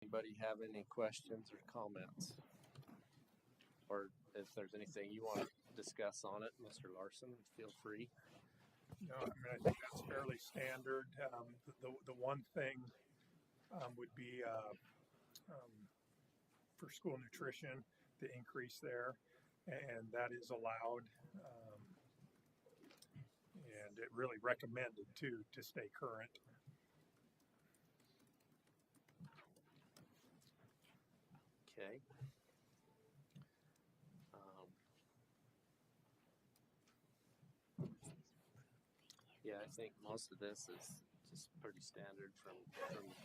Anybody have any questions or comments? Or if there's anything you want to discuss on it, Mr. Larson, feel free. No, I mean, I think that's fairly standard. The one thing would be for school nutrition, the increase there, and that is allowed, and it really recommended too to stay current. Okay. Yeah, I think most of this is just pretty standard from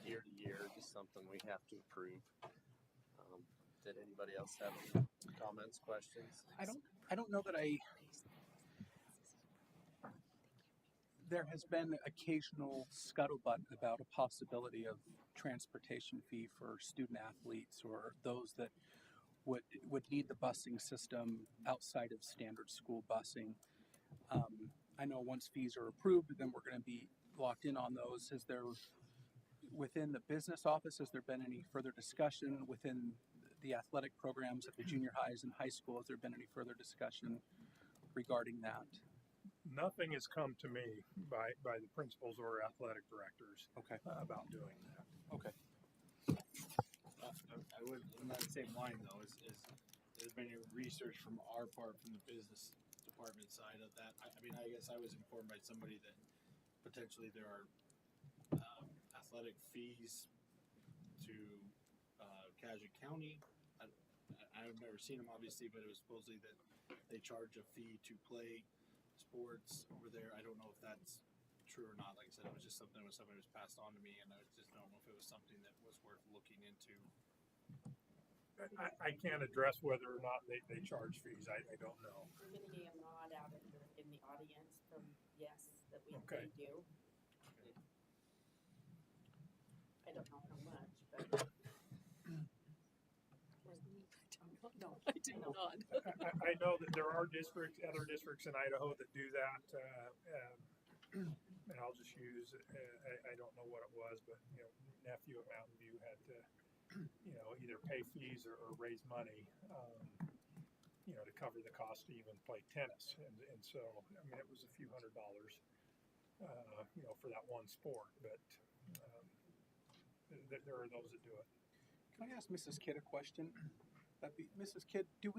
year to year, just something we have to approve. Did anybody else have any comments, questions? I don't know that there has been occasional scuttlebutt about a possibility of transportation fee for student athletes or those that would need the busing system outside of standard school busing. I know once fees are approved, then we're going to be locked in on those. Has there, within the business office, has there been any further discussion within the athletic programs at the junior highs and high school? Has there been any further discussion regarding that? Nothing has come to me by the principals or athletic directors about doing that. Okay. I would, in that same line though, is there's been any research from our part, from the business department side of that? I mean, I guess I was informed by somebody that potentially there are athletic fees to Cajun County. I've never seen them obviously, but it was supposedly that they charge a fee to play sports over there. I don't know if that's true or not. Like I said, it was just something that was passed on to me, and I just don't know if it was something that was worth looking into. I can't address whether or not they charge fees. I don't know. We're going to get a nod out in the audience from yes, that they do. I don't know how much, but I do not. I know that there are other districts in Idaho that do that, and I'll just use. I don't know what it was, but nephew at Mountain View had to, either pay fees or raise money, to cover the cost to even play tennis, and so I mean it was a few $100s, for that one sport, but there are those that do it. Can I ask Mrs. Kidd a question? Mrs. Kidd, do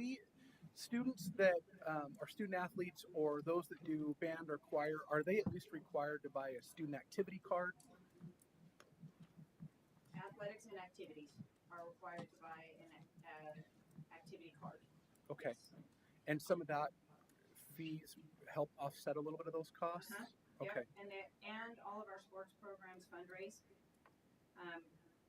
students that are student athletes or those that do band or choir, are they at least required to buy a student activity card? Athletics and activities are required to buy an activity card. Okay. And some of that fees help offset a little bit of those costs? Okay. Yep. And all of our sports programs fundraise.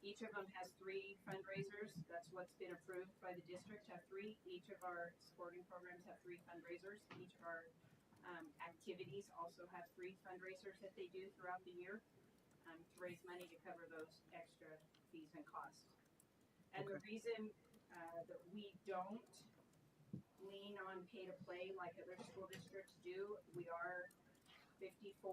Each of them has 3 fundraisers. That's what's been approved by the district, have 3. Each of our sporting programs have 3 fundraisers. Each of our activities also have 3 fundraisers that they do throughout the year to raise money to cover those extra fees and costs. And the reason that we don't lean on pay to play like other school districts do, we are 54+%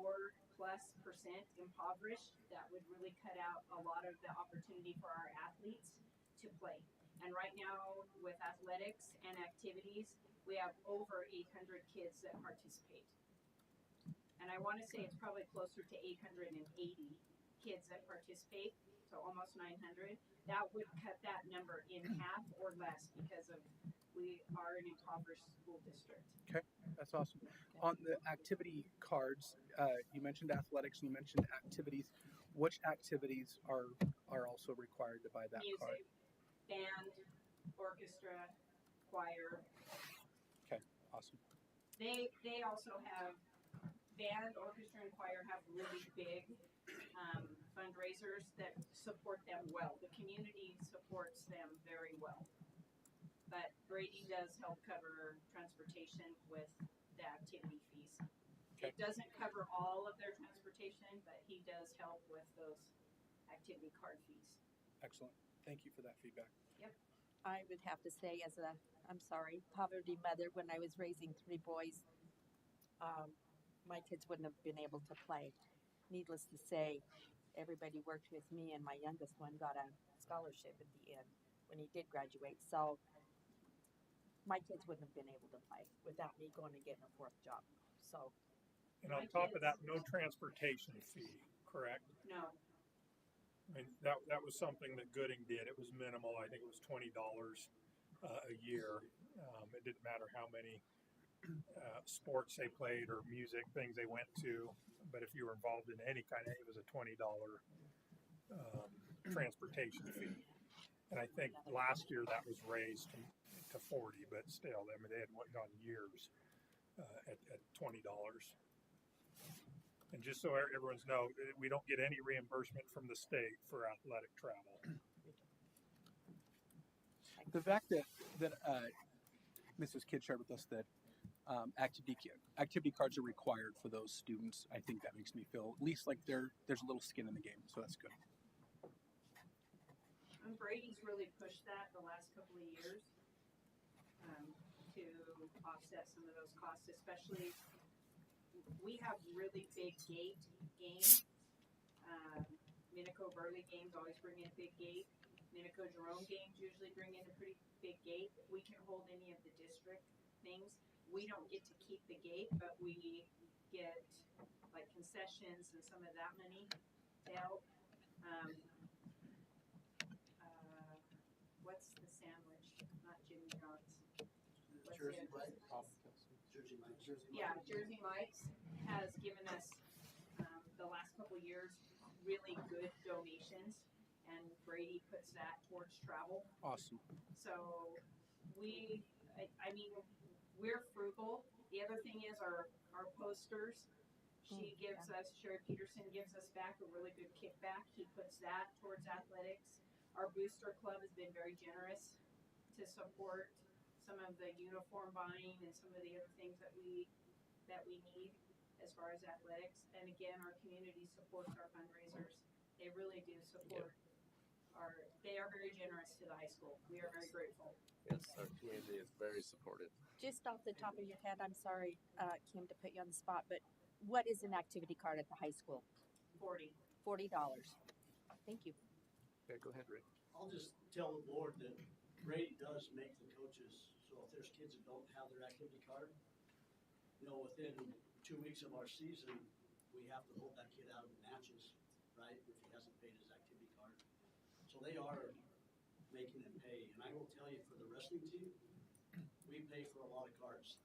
impoverished. That would really cut out a lot of the opportunity for our athletes to play. And right now with athletics and activities, we have over 800 kids that participate. And I want to say it's probably closer to 880 kids that participate, so almost 900. That would cut that number in half or less because of we are an impoverished school district. Okay, that's awesome. On the activity cards, you mentioned athletics and you mentioned activities. Which activities are also required to buy that card? Music, band, orchestra, choir. Okay, awesome. They also have band, orchestra, and choir have really big fundraisers that support them well. The community supports them very well. But Brady does help cover transportation with the activity fees. Okay. It doesn't cover all of their transportation, but he does help with those activity card fees. Excellent. Thank you for that feedback. Yep. I would have to say, as a poverty mother, when I was raising 3 boys, my kids wouldn't have been able to play. Needless to say, everybody worked with me, and my youngest one got a scholarship at the end when he did graduate. So my kids wouldn't have been able to play without me going and getting a fourth job. So And My on top of that, kids- no transportation fee, correct? No, I mean, that was something that Gooding did. It was minimal. I think it was $20 a year. It didn't matter how many sports they played or music things they went to, but if you were involved in any kind of, it was a $20 transportation fee. And I think last year that was raised to 40, but still, I mean, they had gone years at $20. And just so everyone's know, we don't get any reimbursement from the state for athletic travel. The fact that Mrs. Kidd shared with us that activity cards are required for those students, I think that makes me feel at least like there's a little skin in the game. So that's good. Brady's really pushed that the last couple of years to offset some of those costs, especially we have really big gate games. Minico Burley games always bring in a big gate. Minico Jerome games usually bring in a pretty big gate. We can hold any of the district things. We don't get to keep the gate, but we get like concessions and some of that money to help. What's the sandwich? Not Jimmy John's. What's Jersey the Mike's. Jersey Mike's. Jersey Mike's. Yeah, Jersey Mike's has given us the last couple years really good donations, and Brady puts that towards travel. Awesome. So I mean, we're frugal. The other thing is our posters. She gives us, Sherry Peterson gives us back a really good kickback. He puts that towards athletics. Our booster club has been very generous to support some of the uniform buying and some of the other things that we need as far as athletics. And again, our community supports our fundraisers. They really do support they are very generous to the high school. We are very grateful. Yes, our community is very supportive. just off the top of your head, I'm sorry, Kim, to put you on the spot, but what is an activity card at the high school? 40. $40. Thank you. Okay, go ahead, Rick. I'll just tell the board that Brady does make the coaches, so if there's kids that don't have their activity card, within 2 weeks of our season, we have to hold that kid out of the matches, right, if he hasn't paid his activity card. So they are making them pay, and I will tell you, for the wrestling team, we pay for a lot of cards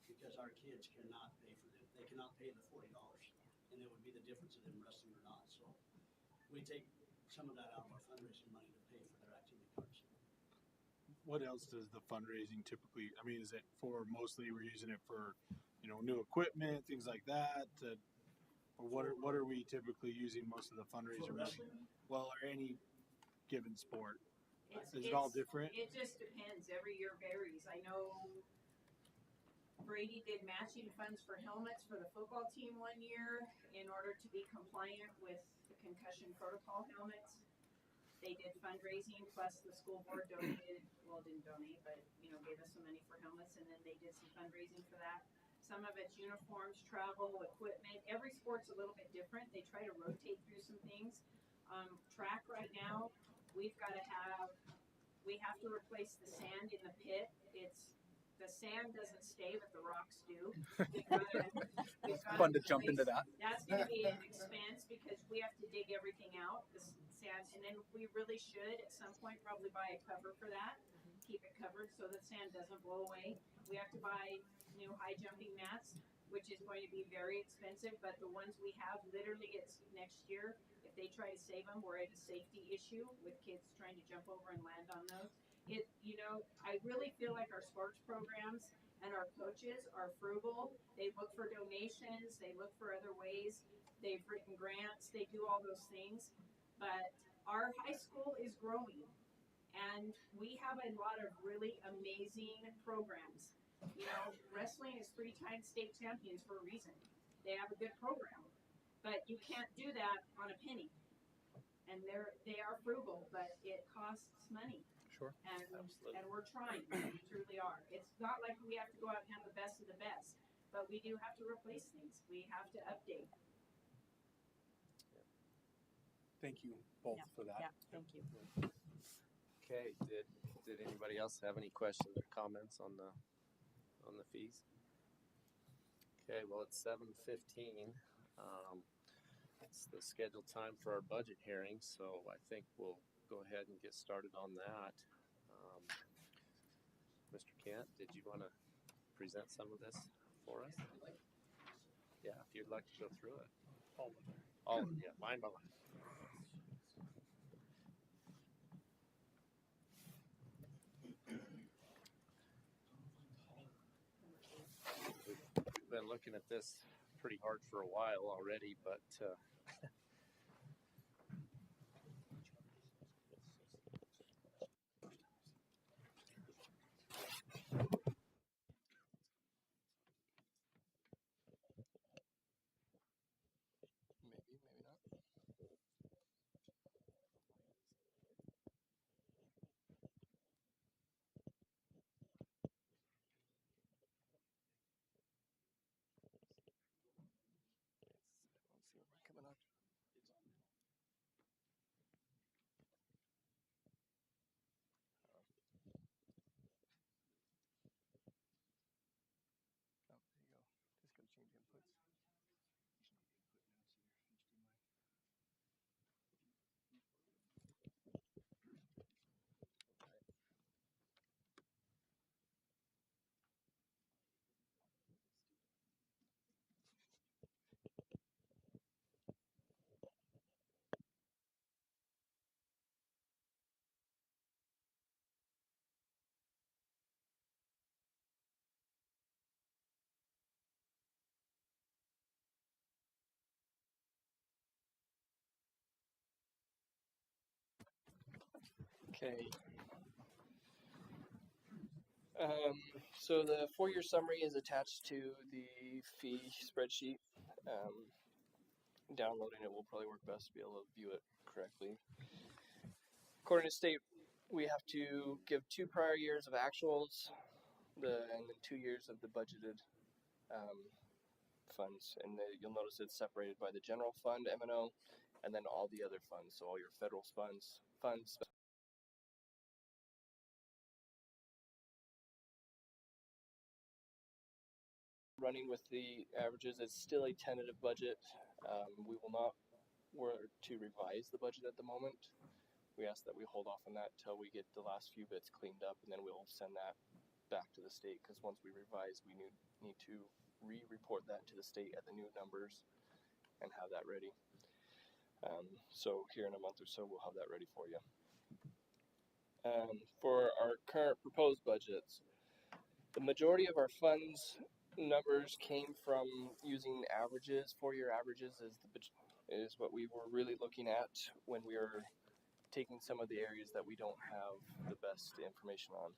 because our kids cannot pay for them. They cannot pay the $40, and it would be the difference of them wrestling or not. So we take some of that out of our fundraising money to pay for their activity cards. What else does the fundraising typically? I mean, is it for mostly we're using it for, new equipment, things like that, or what are we typically using most of the fundraiser money? Well, or any given sport. Is it all different? It just depends. Every year varies. I know Brady did matching funds for helmets for the football team one year in order to be compliant with the concussion protocol helmets. They did fundraising, plus the school board didn't donate, but gave us some money for helmets, and then they did some fundraising for that. Some of it's uniforms, travel, equipment. Every sport's a little bit different. They try to rotate through some things. Track right now, we have to replace the sand in the pit. The sand doesn't stay, but the rocks do. Fun to jump into that. That's going to be an expense because we have to dig everything out, the sand, and then we really should at some point probably buy a cover for that, keep it covered so the sand doesn't blow away. We have to buy new high jumping mats, which is going to be very expensive, but the ones we have, literally it's next year. If they try to save them, we're at a safety issue with kids trying to jump over and land on those. I really feel like our sports programs and our coaches are frugal. They look for donations, they look for other ways. They've written grants, they do all those things. But our high school is growing, and we have a lot of really amazing programs. Wrestling is 3-time state champions for a reason. They have a good program, but you can't do that on a penny. And they are frugal, but it costs money. Sure. And Absolutely. and we're trying. We truly are. It's not like we have to go out and have the best of the best, but we do have to replace things. We have to update. thank you both Yeah, for that. Yeah, thank you. Okay, did anybody else have any questions or comments on the fees? Okay, well, it's 7:15. It's the scheduled time for our budget hearing, so I think we'll go ahead and get started on that. Mr. Kent, did you want to present some of this for us? Yeah, if you'd like to go through it. All, yeah, line by line. We've been looking at this pretty hard for a while already, but Maybe, maybe not. Let's see what we're coming up. Oh, there you go. Just gotta change inputs. Okay. So the 4-year summary is attached to the fee spreadsheet. Downloading it will probably work best to be able to view it correctly. According to state, we have to give 2 prior years of actuals, and then 2 years of the budgeted funds. And you'll notice it's separated by the general fund, M&O, and then all the other funds. So all your federal funds, running with the averages. It's still a tentative budget. We will not work to revise the budget at the moment. We ask that we hold off on that till we get the last few bits cleaned up, and then we'll send that back to the state, because once we revise, we need to re-report that to the state at the new numbers and have that ready. So here in a month or so, we'll have that ready for you. For our current proposed budgets, the majority of our funds numbers came from using averages. 4-year averages is what we were really looking at when we were taking some of the areas that we don't have the best information on.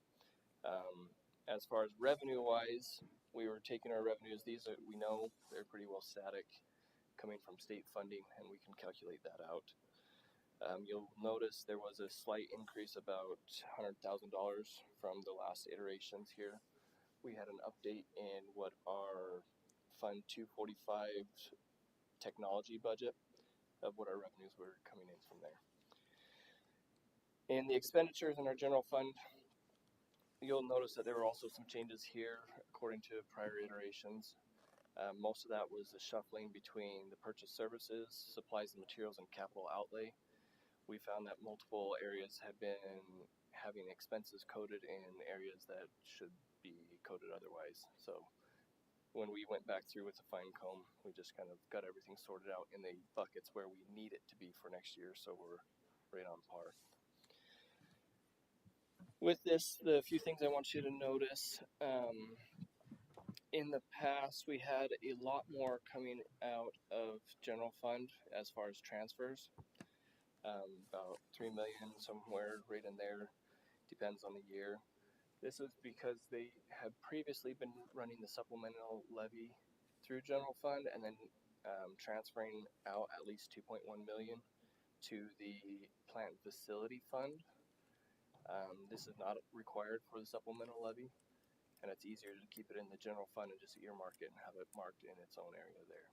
As far as revenue wise, we were taking our revenues. These are, we know they're pretty well static, coming from state funding, and we can calculate that out. You'll notice there was a slight increase, about $100,000 from the last iterations here. We had an update in what our Fund 245 technology budget of what our revenues were coming in from there. In the expenditures in our general fund, you'll notice that there were also some changes here according to prior iterations. Most of that was the shuffling between the purchase services, supplies and materials, and capital outlay. We found that multiple areas had been having expenses coded in areas that should be coded otherwise. So when we went back through with a fine comb, we just kind of got everything sorted out in the buckets where we need it to be for next year, so we're right on par. With this, the few things I want you to notice, in the past we had a lot more coming out of general fund as far as transfers, about 3 million, somewhere right in there, depends on the year. This is because they had previously been running the supplemental levy through general fund and then transferring out at least 2.1 million to the plant facility fund. This is not required for the supplemental levy, and it's easier to keep it in the general fund and just earmark it and have it marked in its own area there.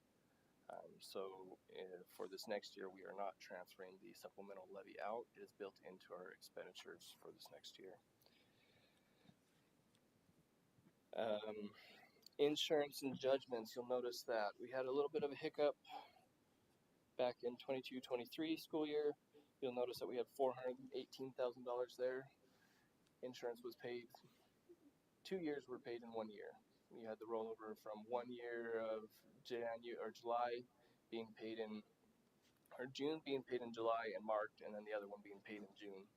For this next year, we are not transferring the supplemental levy out. It is built into our expenditures for this next year. Insurance and judgments, you'll notice that we had a little bit of a hiccup back in 22-23 school year. You'll notice that we had $418,000 there. Insurance was paid, 2 years were paid in 1 year. We had the rollover from 1 year of July being paid in, or June being paid in July and March, and then the other one being paid in June.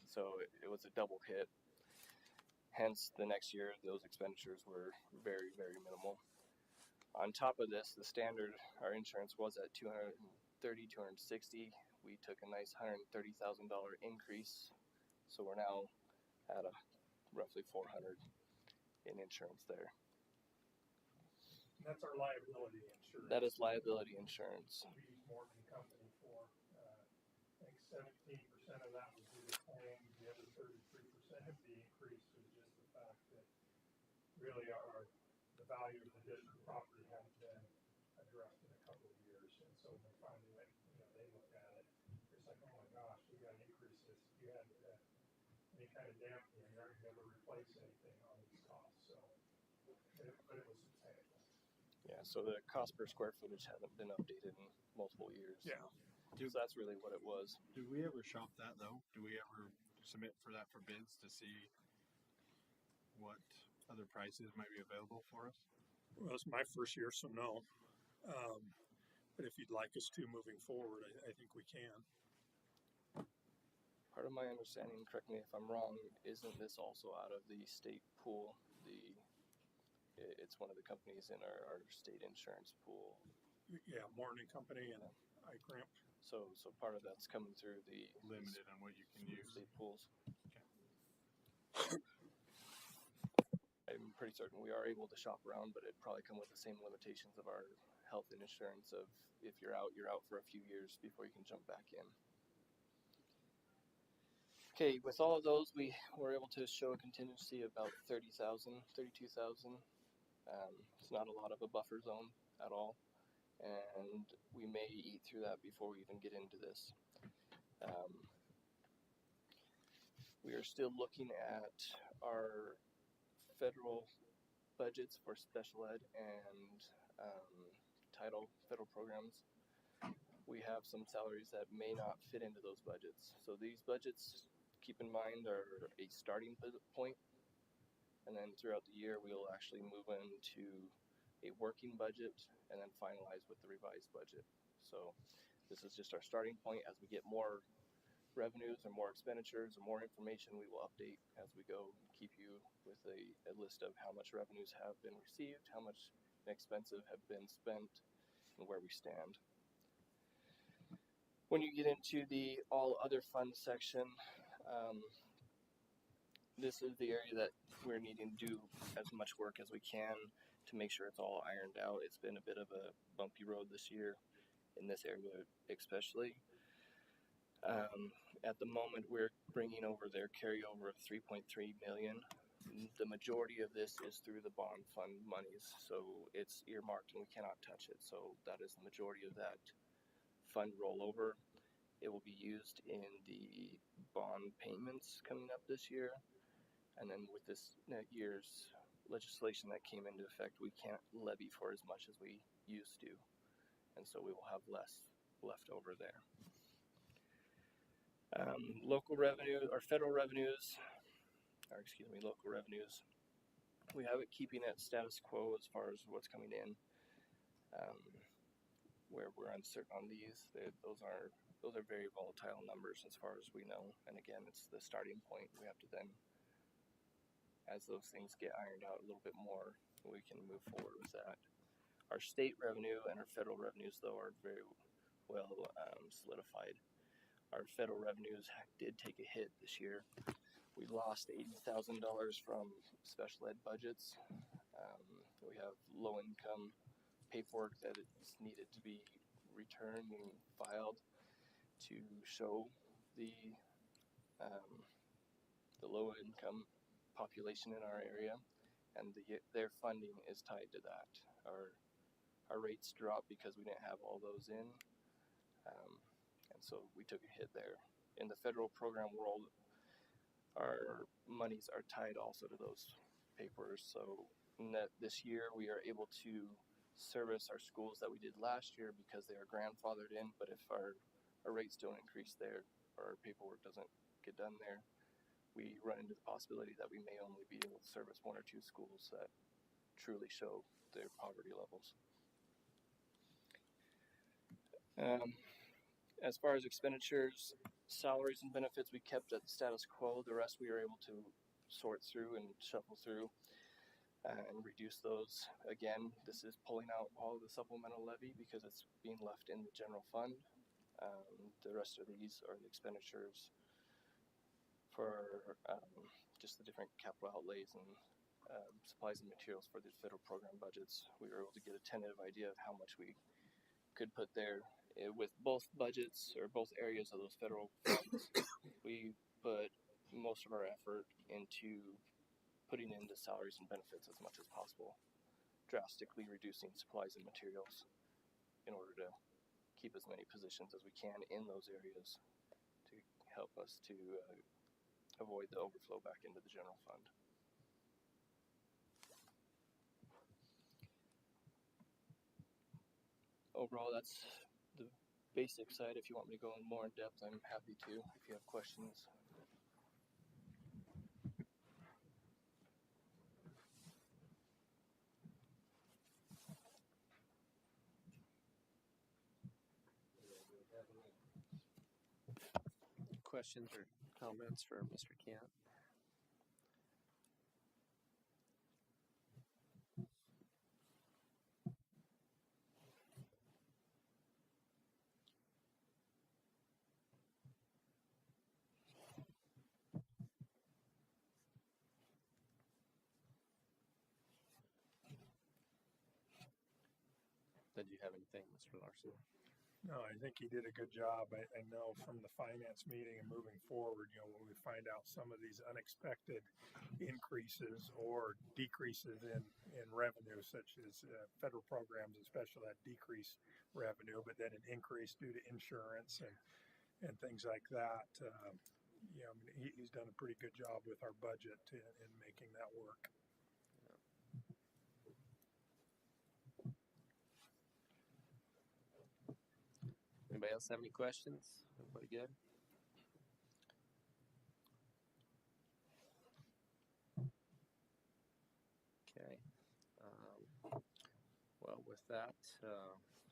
So it was a double hit. Hence, the next year, those expenditures were very, very minimal. On top of this, the standard, our insurance was at $230, $260. We took a nice $130,000 increase, so we're now at roughly $400 in insurance there. And that's our liability insurance. That is liability insurance. We use Morgan Company for, I think 17% of that was due to claims. The other 33% of the increase was just the fact that really the value of the district property hadn't been addressed in a couple of years. And so when they finally went, they looked at it, it's like, oh my gosh, we got to increase this. You had any kind of damage, you aren't going to replace anything on these costs. So, but it was substantial. Yeah, so the cost per square footage hasn't been updated in multiple years. Yeah. So that's really what it was. Do we ever shop that though? Do we ever submit for that for bids to see what other prices might be available for us? Well, it's my first year, so no. But if you'd like us to moving forward, I think we can. Part of my understanding, correct me if I'm wrong, isn't this also out of the state pool? It's one of the companies in our state insurance pool. Yeah, Morning Company and iCramp. So part of that's coming through the Limited on what you can use. state pools. Okay. I'm pretty certain we are able to shop around, but it'd probably come with the same limitations of our health and insurance of if you're out for a few years before you can jump back in. Okay, with all of those, we were able to show a contingency of about 32,000. It's not a lot of a buffer zone at all, and we may eat through that before we even get into this. We are still looking at our federal budgets for special ed and title federal programs. We have some salaries that may not fit into those budgets. So these budgets, keep in mind, are a starting point, and then throughout the year we will actually move into a working budget and then finalize with the revised budget. So this is just our starting point. As we get more revenues or more expenditures or more information, we will update as we go and keep you with a list of how much revenues have been received, how much expensive have been spent, and where we stand. When you get into the all other funds section, this is the area that we're needing to do as much work as we can to make sure it's all ironed out. It's been a bit of a bumpy road this year in this area especially. At the moment, we're bringing over their carryover of $3.3 million. The majority of this is through the bond fund monies, so it's earmarked and we cannot touch it. So that is the majority of that fund rollover. It will be used in the bond payments coming up this year. And then with this year's legislation that came into effect, we can't levy for as much as we used to. And so we will have less left over there. Local revenue, or federal revenues, local revenues, we have it keeping it status quo as far as what's coming in. Where we're uncertain on these, those are very volatile numbers as far as we know. And again, it's the starting point. We have to then, as those things get ironed out a little bit more, we can move forward with that. Our state revenue and our federal revenues, though, are very well solidified. Our federal revenues did take a hit this year. We lost $80,000 from special ed budgets. We have low income paperwork that is needed to be returned and filed to show the low income population in our area, and their funding is tied to that. our rates dropped because we didn't have all those in. And so we took a hit there. In the federal program world, our monies are tied also to those papers. So this year we are able to service our schools that we did last year because they are grandfathered in. But if our rates don't increase there, or our paperwork doesn't get done there, we run into the possibility that we may only be able to service 1 or 2 schools that truly show their poverty levels. As far as expenditures, salaries and benefits, we kept at the status quo. The rest we were able to sort through and shuffle through and reduce those. Again, this is pulling out all of the supplemental levy because it's being left in the general fund. The rest of these are the expenditures for just the different capital outlays and supplies and materials for the federal program budgets. We were able to get a tentative idea of how much we could put there. With both budgets or both areas of those federal funds, we put most of our effort into putting into salaries and benefits as much as possible, drastically reducing supplies and materials in order to keep as many positions as we can in those areas to help us to avoid the overflow back into the general fund. Overall, that's the basic side. If you want me to go in more in depth, I'm happy to if you have questions. Questions or comments for Mr. Kent? Did you have anything, Mr. Larson? No, I think he did a good job. I know from the finance meeting and moving forward, when we find out some of these unexpected increases or decreases in revenue, such as federal programs, especially that decrease revenue, but then an increase due to insurance and things like that. He's done a pretty good job with our budget in making that work. Anybody else have any questions? Everybody good? Okay. Well, with that,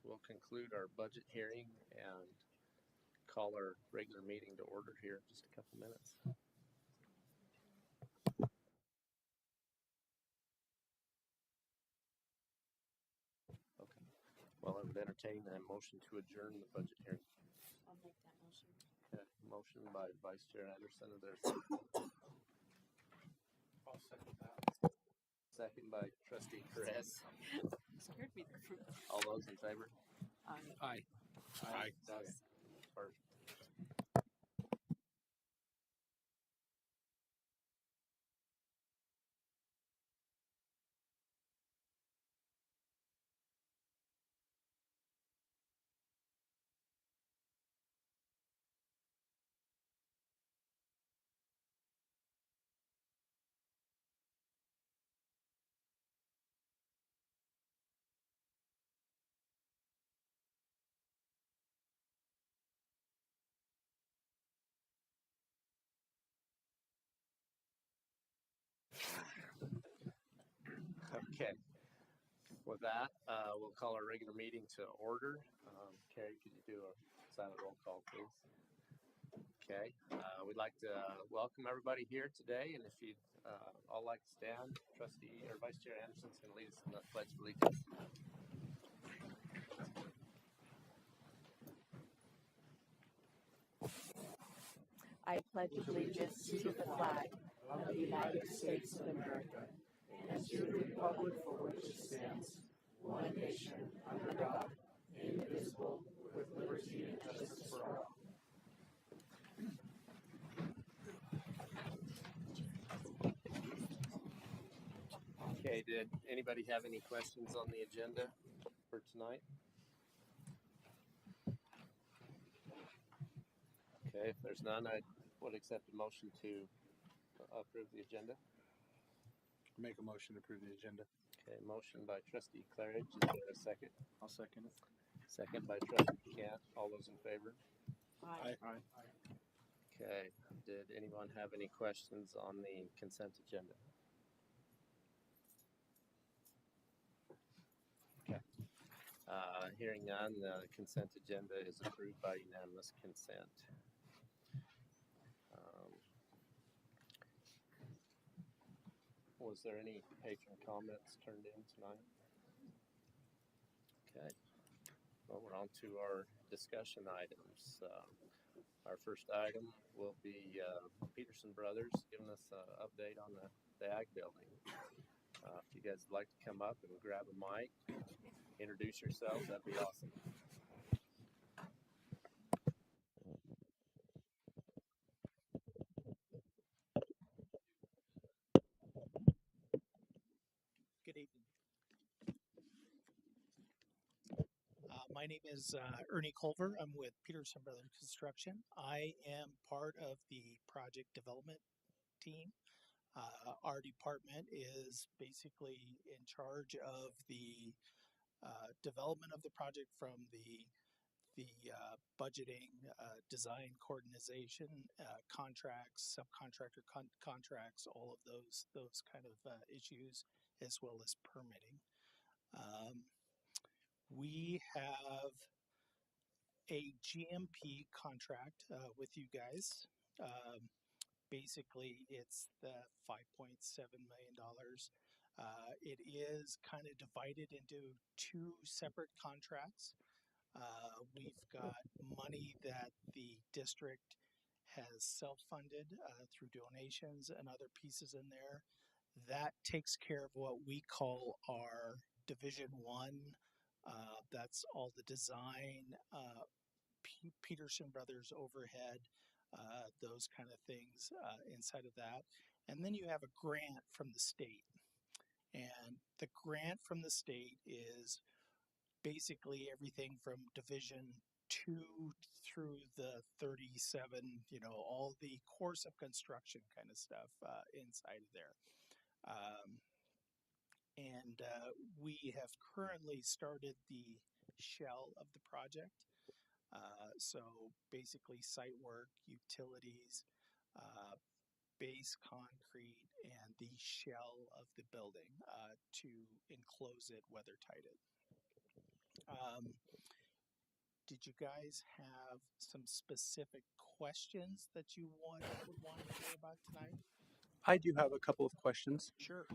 we'll conclude our budget hearing and call our regular meeting to order here in just a couple minutes. Okay. Well, I would entertain a motion to adjourn the budget hearing. I'll make that motion. Okay. Motion by Vice Chair Anderson. Is there a second? I'll second that. Second by Trustee Perez. Scared me there. All those in favor? Aye. Aye. Okay. Perfect. Okay. With that, we'll call our regular meeting to order. Carrie, could you do a silent roll call, please? Okay. We'd like to welcome everybody here today, and if you'd all like to stand, Trustee or Vice Chair Anderson's going to lead us in the Pledge of Allegiance. I pledge allegiance to the flag of the United States of America and to the republic for which it stands, one nation, under God, indivisible, with liberty and justice for all. Okay, did anybody have any questions on the agenda? for tonight? Okay, if there's none, I would accept a motion to approve the agenda. Make a motion to approve the agenda. Okay, motion by trustee Claridge. Is there a second? I'll second it. Second by trustee Cant. All those in favor? Aye. Okay, did anyone have any questions on the consent agenda? Okay. Hearing none, the consent agenda is approved by unanimous consent. Was there any patron comments turned in tonight? Okay. Well, we're on to our discussion items. Our first item will be Peterson Brothers giving us an update on the ag building. If you guys would like to come up and grab a mic, introduce yourselves, that'd be awesome. Good evening. My name is Ernie Culver. I'm with Peterson Brothers Construction. I am part of the project development team. Our department is basically in charge of the development of the project from the budgeting, design, coordination, contracts, subcontractor contracts, all of those kind of issues, as well as permitting. We have a GMP contract with you guys. Basically, it's the $5.7 million. It is kind of divided into two separate contracts. We've got money that the district has self-funded through donations and other pieces in there. That takes care of what we call our Division 1. That's all the design, Peterson Brothers overhead, those kind of things inside of that. And then you have a grant from the state. And the grant from the state is basically everything from Division 2 through the 37, all the course of construction kind of stuff inside of there. And we have currently started the shell of the project. So basically site work, utilities, base concrete, and the shell of the building to enclose it, weather tight it. Did you guys have some specific questions that you would want to hear about tonight? I do have a couple of questions. Sure.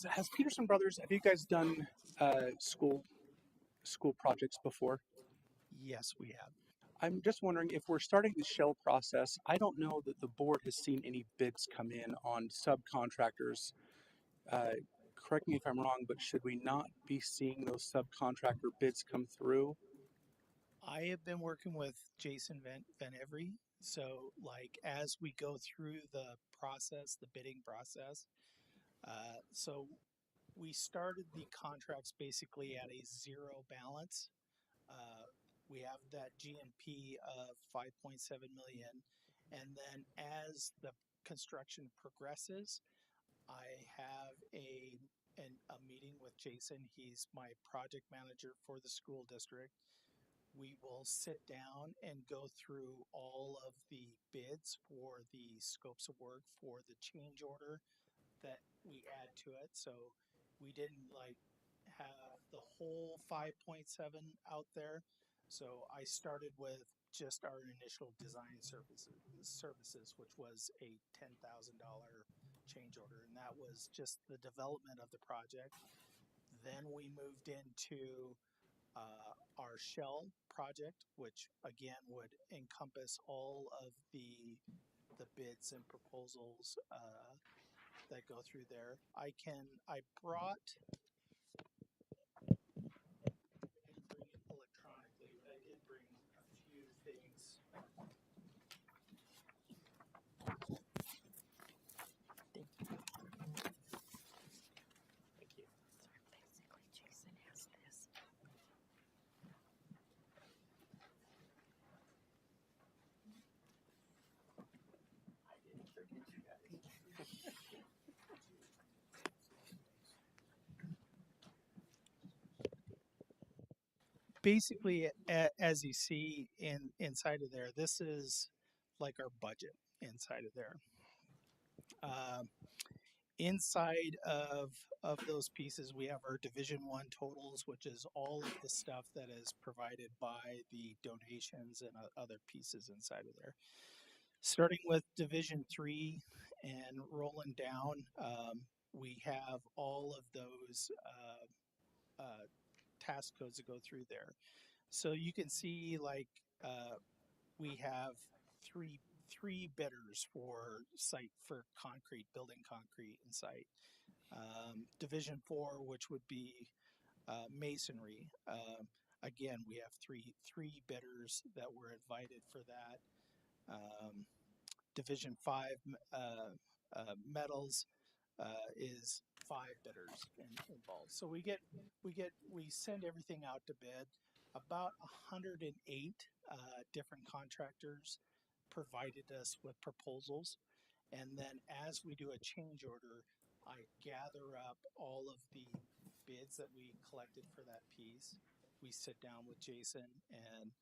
Has Peterson Brothers, have you guys done school projects before? Yes, we have. I'm just wondering if we're starting the shell process. I don't know that the board has seen any bids come in on subcontractors. Correct me if I'm wrong, but should we not be seeing those subcontractor bids come through? I have been working with Jason Van Every. So as we go through the process, the bidding process, so we started the contracts basically at a zero balance. We have that GMP of 5.7 million. And then as the construction progresses, I have a meeting with Jason. He's my project manager for the school district. We will sit down and go through all of the bids for the scopes of work for the change order that we add to it. So we didn't have the whole 5.7 out there. So I started with just our initial design services, which was a $10,000 change order. And that was just the development of the project. Then we moved into our shell project, which again would encompass all of the bids and proposals that go through there. I brought, I didn't bring it electronically, but I did bring a few things. Thank you. Basically, Jason has basically, as you see inside of there, this is like our budget inside of there. Um, inside of those pieces, we have our Division One totals, which is all of the stuff that is provided by the donations and other pieces inside of there. Starting with Division Three and rolling down, we have all of those task codes that go through there. So you can see like we have three bidders for site for concrete, building concrete and site. Division 4, which would be masonry. Again, we have three bidders that were invited for that. Division 5 metals is 5 bidders involved. So we send everything out to bid. About 108 different contractors provided us with proposals. And then as we do a change order, I gather up all of the bids that we collected for that piece. We sit down with Jason and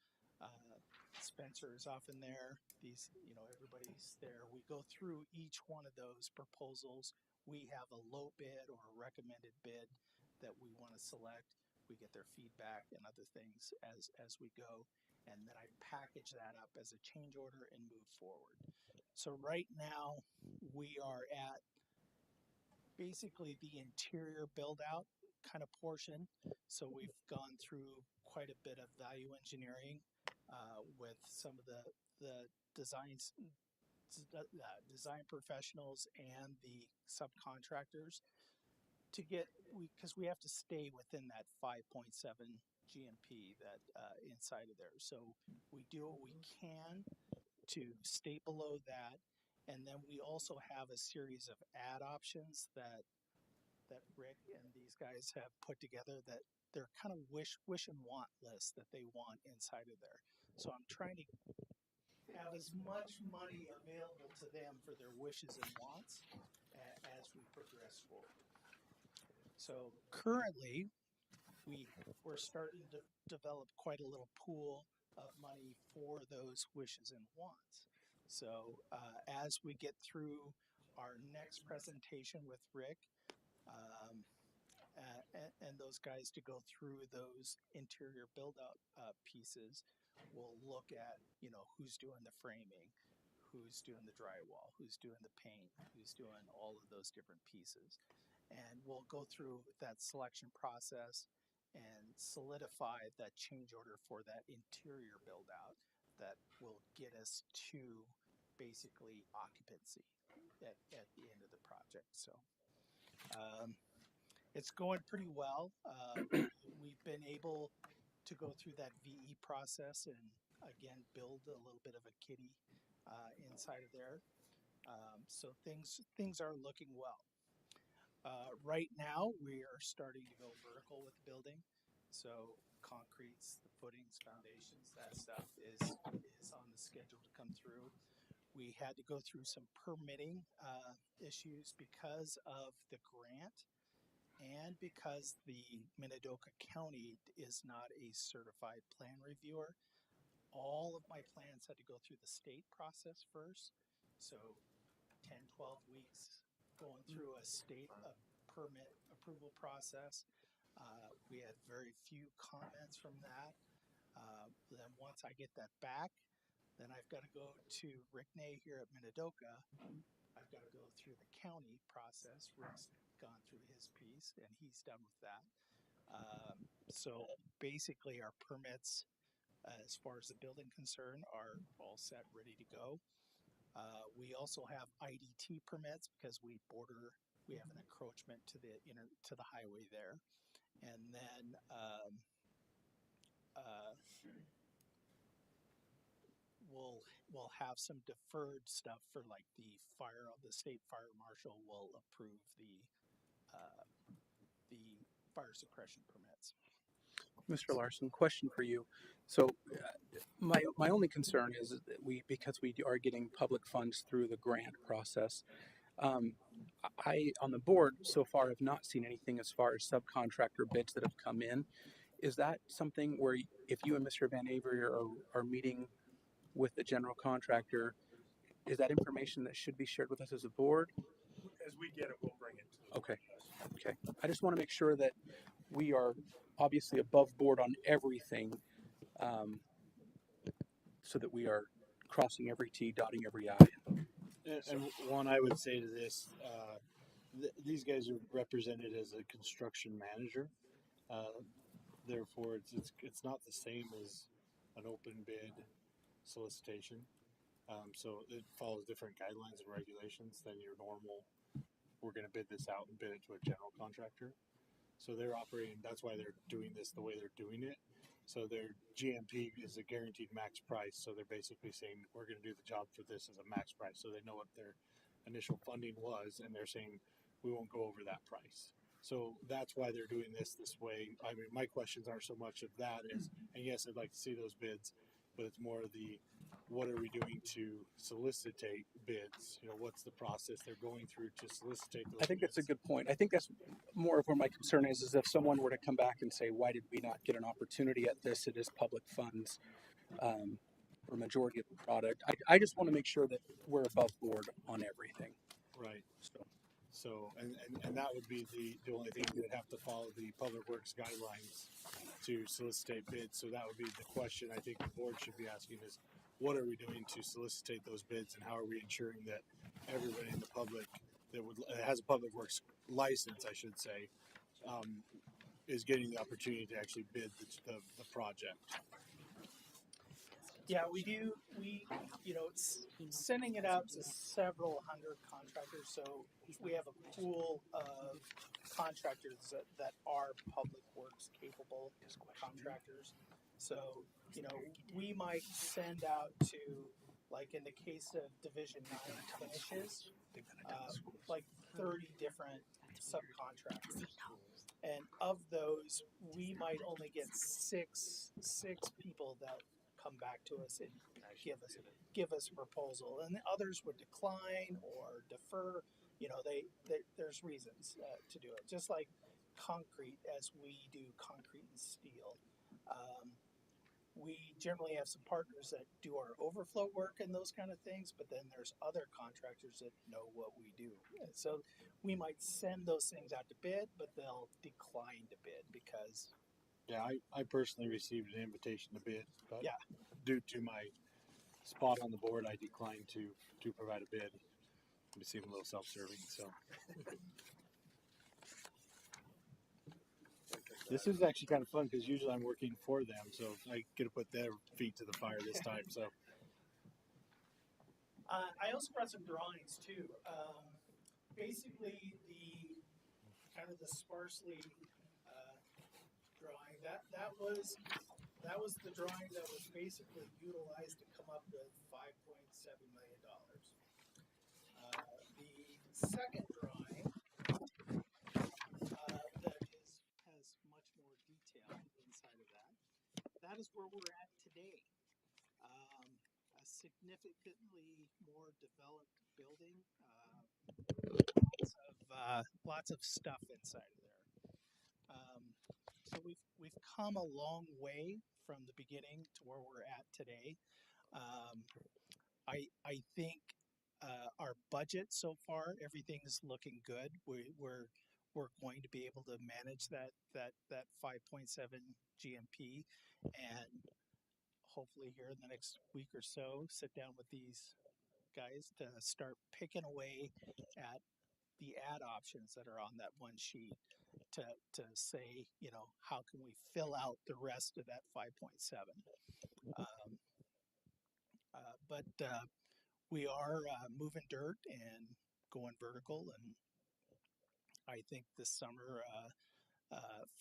Spencer is often there. Everybody's there. We go through each one of those proposals. We have a low bid or a recommended bid that we want to select. We get their feedback and other things as we go. And then I package that up as a change order and move forward. So right now we are at basically the interior build out kind of portion. So we've gone through quite a bit of value engineering with some of the designs, design professionals and the subcontractors to get because we have to stay within that 5.7 GMP that inside of there. So we do what we can to stay below that, and then we also have a series of ad options that Rick and these guys have put together that they're kind of wish and want lists that they want inside of there. So I'm trying to have as much money available to them for their wishes and wants as we progress forward. So currently, we're starting to develop quite a little pool of money for those wishes and wants. So as we get through our next presentation with Rick and those guys to go through those interior build out pieces, we'll look at who's doing the framing, who's doing the drywall, who's doing the paint, who's doing all of those different pieces. And we'll go through that selection process and solidify that change order for that interior build out that will get us to basically occupancy at the end of the project. So it's going pretty well. We've been able to go through that VE process and again build a little bit of a kitty inside of there. So things are looking well. Right now, we are starting to go vertical with the building. So concretes, the footings, foundations, that stuff is on the schedule to come through. We had to go through some permitting issues because of the grant and because the Minidoka County is not a certified plan reviewer. All of my plans had to go through the state process first. So 10, 12 weeks going through a state permit approval process. We had very few comments from that. Then once I get that back, then I've got to go to Rick Ney here at Minidoka. I've got to go through the county process. Rick's gone through his piece and he's done with that. So basically our permits, as far as the building concern, are all set, ready to go. We also have IDT permits because we have an encroachment to the highway there. And then we'll have some deferred stuff for like the state fire marshal will approve the fire suppression permits. Mr. Larson, question for you. So, my only concern is that because we are getting public funds through the grant process. I on the board so far have not seen anything as far as subcontractor bids that have come in. is that something where if you and Mr. Van Avery are meeting with the general contractor, is that information that should be shared with us as a board? As we get it, we'll bring it to the Okay. board. Okay. I just want to make sure that we are obviously above board on everything, um, so that we are crossing every T, dotting every I. And one I would say to this, these guys are represented as a construction manager. Therefore, it's not the same as an open bid solicitation. So it follows different guidelines and regulations than your normal. We're going to bid this out and bid it to a general contractor. So they're operating. That's why they're doing this the way they're doing it. So their GMP is a guaranteed max price. So they're basically saying we're going to do the job for this as a max price. So they know what their initial funding was, and they're saying we won't go over that price. So that's why they're doing this way. I mean, my questions aren't so much of that as, and yes, I'd like to see those bids, but it's more of the what are we doing to solicitate bids? You know, what's the process they're going through to solicitate those I think bids? that's a good point. I think that's more of where my concern is if someone were to come back and say, why did we not get an opportunity at this? It is public funds, for majority of the product. I just want to make sure that we're above board on everything. Right. So, So, and that would be the only thing you would have to follow the Public Works guidelines to solicitate bids. So that would be the question I think the board should be asking is, what are we doing to solicitate those bids, and how are we ensuring that everybody in the public that has a Public Works license, I should say, is getting the opportunity to actually bid the project. Yeah, we do. It's sending it out to several hundred contractors. So we have a pool of contractors that are public works capable contractors. So, we might send out to, like in the case of Division 9 finishes, like 30 different subcontractors. And of those, we might only get six people that come back to us and give us a proposal, and the others would decline or defer. There's reasons to do it. Just like concrete, as we do concrete and steel. We generally have some partners that do our overflow work and those kind of things, but then there's other contractors that know what we do. And so we might send those things out to bid, but they'll decline to bid because. Yeah, I personally received an invitation to bid, but Yeah. due to my spot on the board, I declined to provide a bid. It seemed a little self-serving, so. This is actually kind of fun because usually I'm working for them, so I get to put their feet to the fire this time. So I also brought some drawings too. Basically, the sparsely drawing that was the drawing that was basically utilized to come up with $5.7 million. The second drawing that has much more detail inside of that. That is where we're at today. A significantly more developed building. Lots of stuff inside of there. So we've come a long way from the beginning to where we're at today. I think our budget so far, everything's looking good. We're going to be able to manage that 5.7 GMP, and hopefully here in the next week or so, sit down with these guys to start picking away at the ad options that are on that one sheet to say, how can we fill out the rest of that 5.7. But we are moving dirt and going vertical, and I think this summer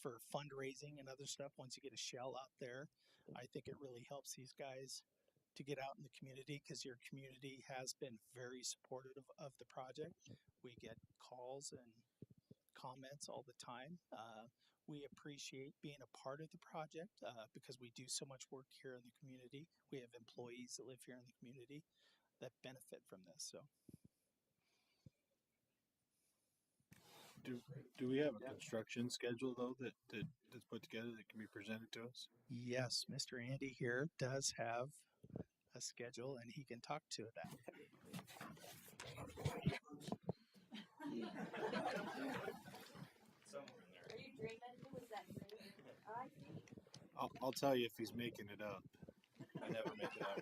for fundraising and other stuff, once you get a shell out there, I think it really helps these guys to get out in the community, because your community has been very supportive of the project. We get calls and comments all the time. We appreciate being a part of the project because we do so much work here in the community. We have employees that live here in the community that benefit from this. So Do we have a construction schedule though that's put together that can be presented to us? Yes, Mr. Andy here does have a schedule and he can talk to that. Somewhere in there. Are you dreaming? Who was that dream? I see. I'll tell you if he's making it up. I never make it up.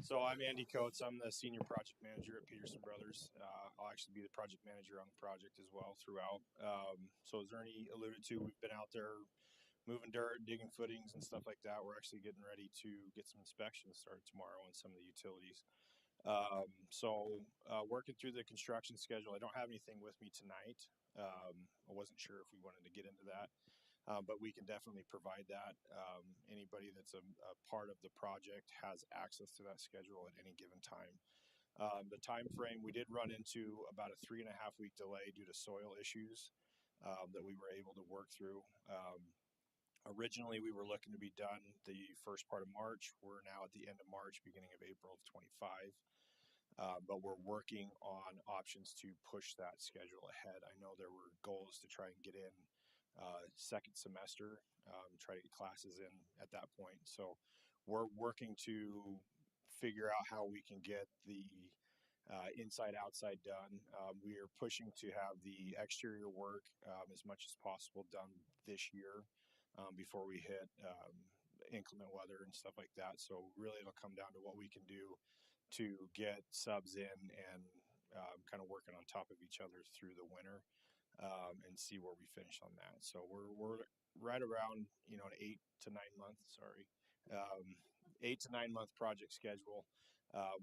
So I'm Andy Coates. I'm the senior project manager at Peterson Brothers. I'll actually be the project manager on the project as well throughout. So as Ernie alluded to, we've been out there moving dirt, digging footings and stuff like that. We're actually getting ready to get some inspections started tomorrow on some of the utilities. Working through the construction schedule. I don't have anything with me tonight. I wasn't sure if we wanted to get into that. But we can definitely provide that. Anybody that's a part of the project has access to that schedule at any given time. The time frame, we did run into about a 3.5 week delay due to soil issues that we were able to work through. Originally, we were looking to be done the first part of March. We're now at the end of March, beginning of April of 25. But we're working on options to push that schedule ahead. I know there were goals to try and get in second semester, try to get classes in at that point. So we're working to figure out how we can get the inside outside done. We are pushing to have the exterior work as much as possible done this year before we hit inclement weather and stuff like that. So really it'll come down to what we can do to get subs in and kind of working on top of each other through the winter and see where we finish on that. So we're right around an 8 to 9 month project schedule.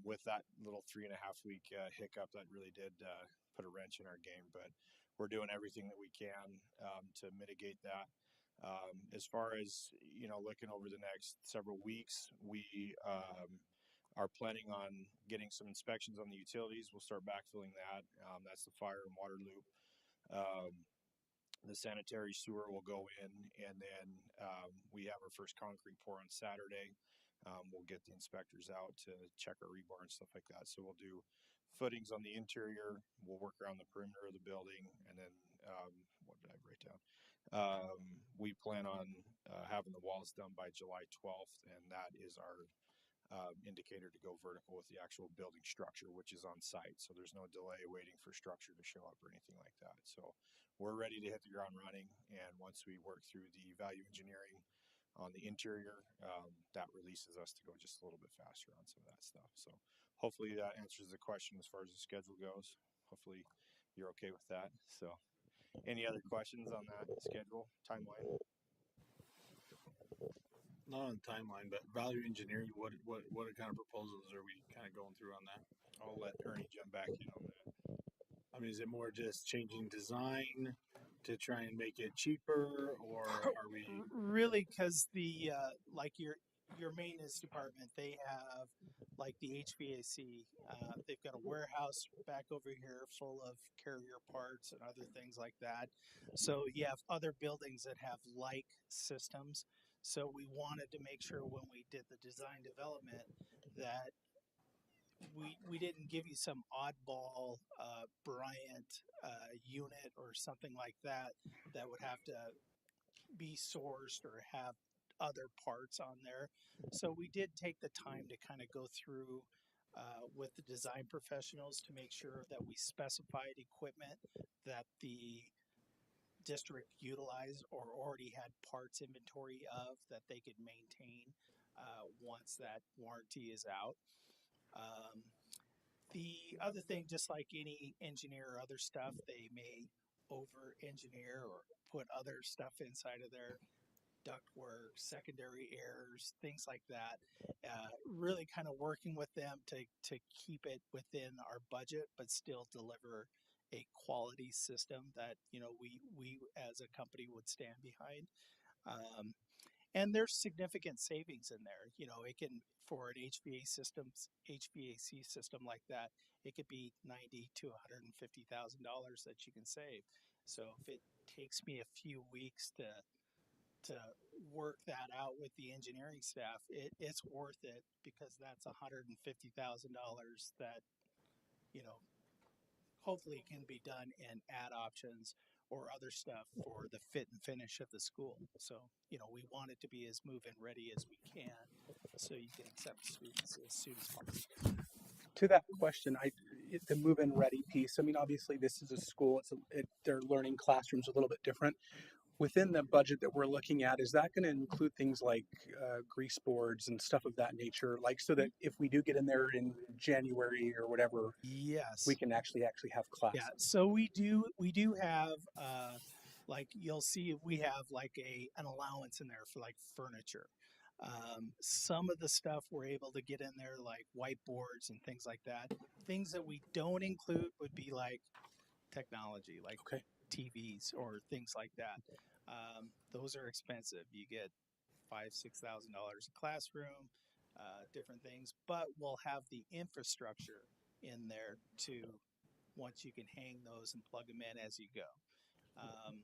With that little 3.5 week hiccup that really did put a wrench in our game, but we're doing everything that we can to mitigate that. As far as looking over the next several weeks, we are planning on getting some inspections on the utilities. We'll start backfilling that. That's the fire and water loop. The sanitary sewer will go in, and then we have our first concrete pour on Saturday. We'll get the inspectors out to check our rebar and stuff like that. So we'll do footings on the interior. We'll work around the perimeter of the building, and then what did I write down? We plan on having the walls done by July 12th, and that is our indicator to go vertical with the actual building structure, which is on site. So there's no delay waiting for structure to show up or anything like that. So we're ready to hit the ground running. And once we work through the value engineering on the interior, that releases us to go just a little bit faster on some of that stuff. So hopefully that answers the question as far as the schedule goes. Hopefully you're okay with that. So any other questions on that schedule timeline? Not on the timeline, but value engineering. What kind of proposals are we kind of going through on that? I'll let Ernie jump back in on that. I mean, is it more just changing design to try and make it cheaper, or are we Really? Because the like your maintenance department, they have like the HVAC. They've got a warehouse back over here full of carrier parts and other things like that. So you have other buildings that have like systems. So we wanted to make sure when we did the design development that we didn't give you some oddball Bryant unit or something like that that would have to be sourced or have other parts on there. So we did take the time to kind of go through with the design professionals to make sure that we specified equipment that the district utilized or already had parts inventory of that they could maintain once that warranty is out. The other thing, just like any engineer or other stuff, they may over engineer or put other stuff inside of their ductwork, secondary airs, things like that. Really kind of working with them to keep it within our budget, but still deliver a quality system that we as a company would stand behind. And there's significant savings in there. It can for an HVAC system like that, it could be $90,000 to $150,000 that you can save. So if it takes me a few weeks to work that out with the engineering staff, it's worth it because that's $150,000 that hopefully can be done in ad options or other stuff for the fit and finish of the school. So, we want it to be as move-in ready as we can so you can accept students as soon as possible. To that question, the move-in ready piece. I mean, obviously, this is a school. They're learning classrooms a little bit different. Within the budget that we're looking at, is that going to include things like grease boards and stuff of that nature, like so that if we do get in there in January or whatever, Yes. we can actually have Yeah, classes? so we do have like you'll see we have like an allowance in there for like furniture. Some of the stuff we're able to get in there like whiteboards and things like that. Things that we don't include would be like technology, like Okay. TVs or things like that. Those are expensive. You get $5,000-6,000 a classroom, different things, but we'll have the infrastructure in there to once you can hang those and plug them in as you go. Um,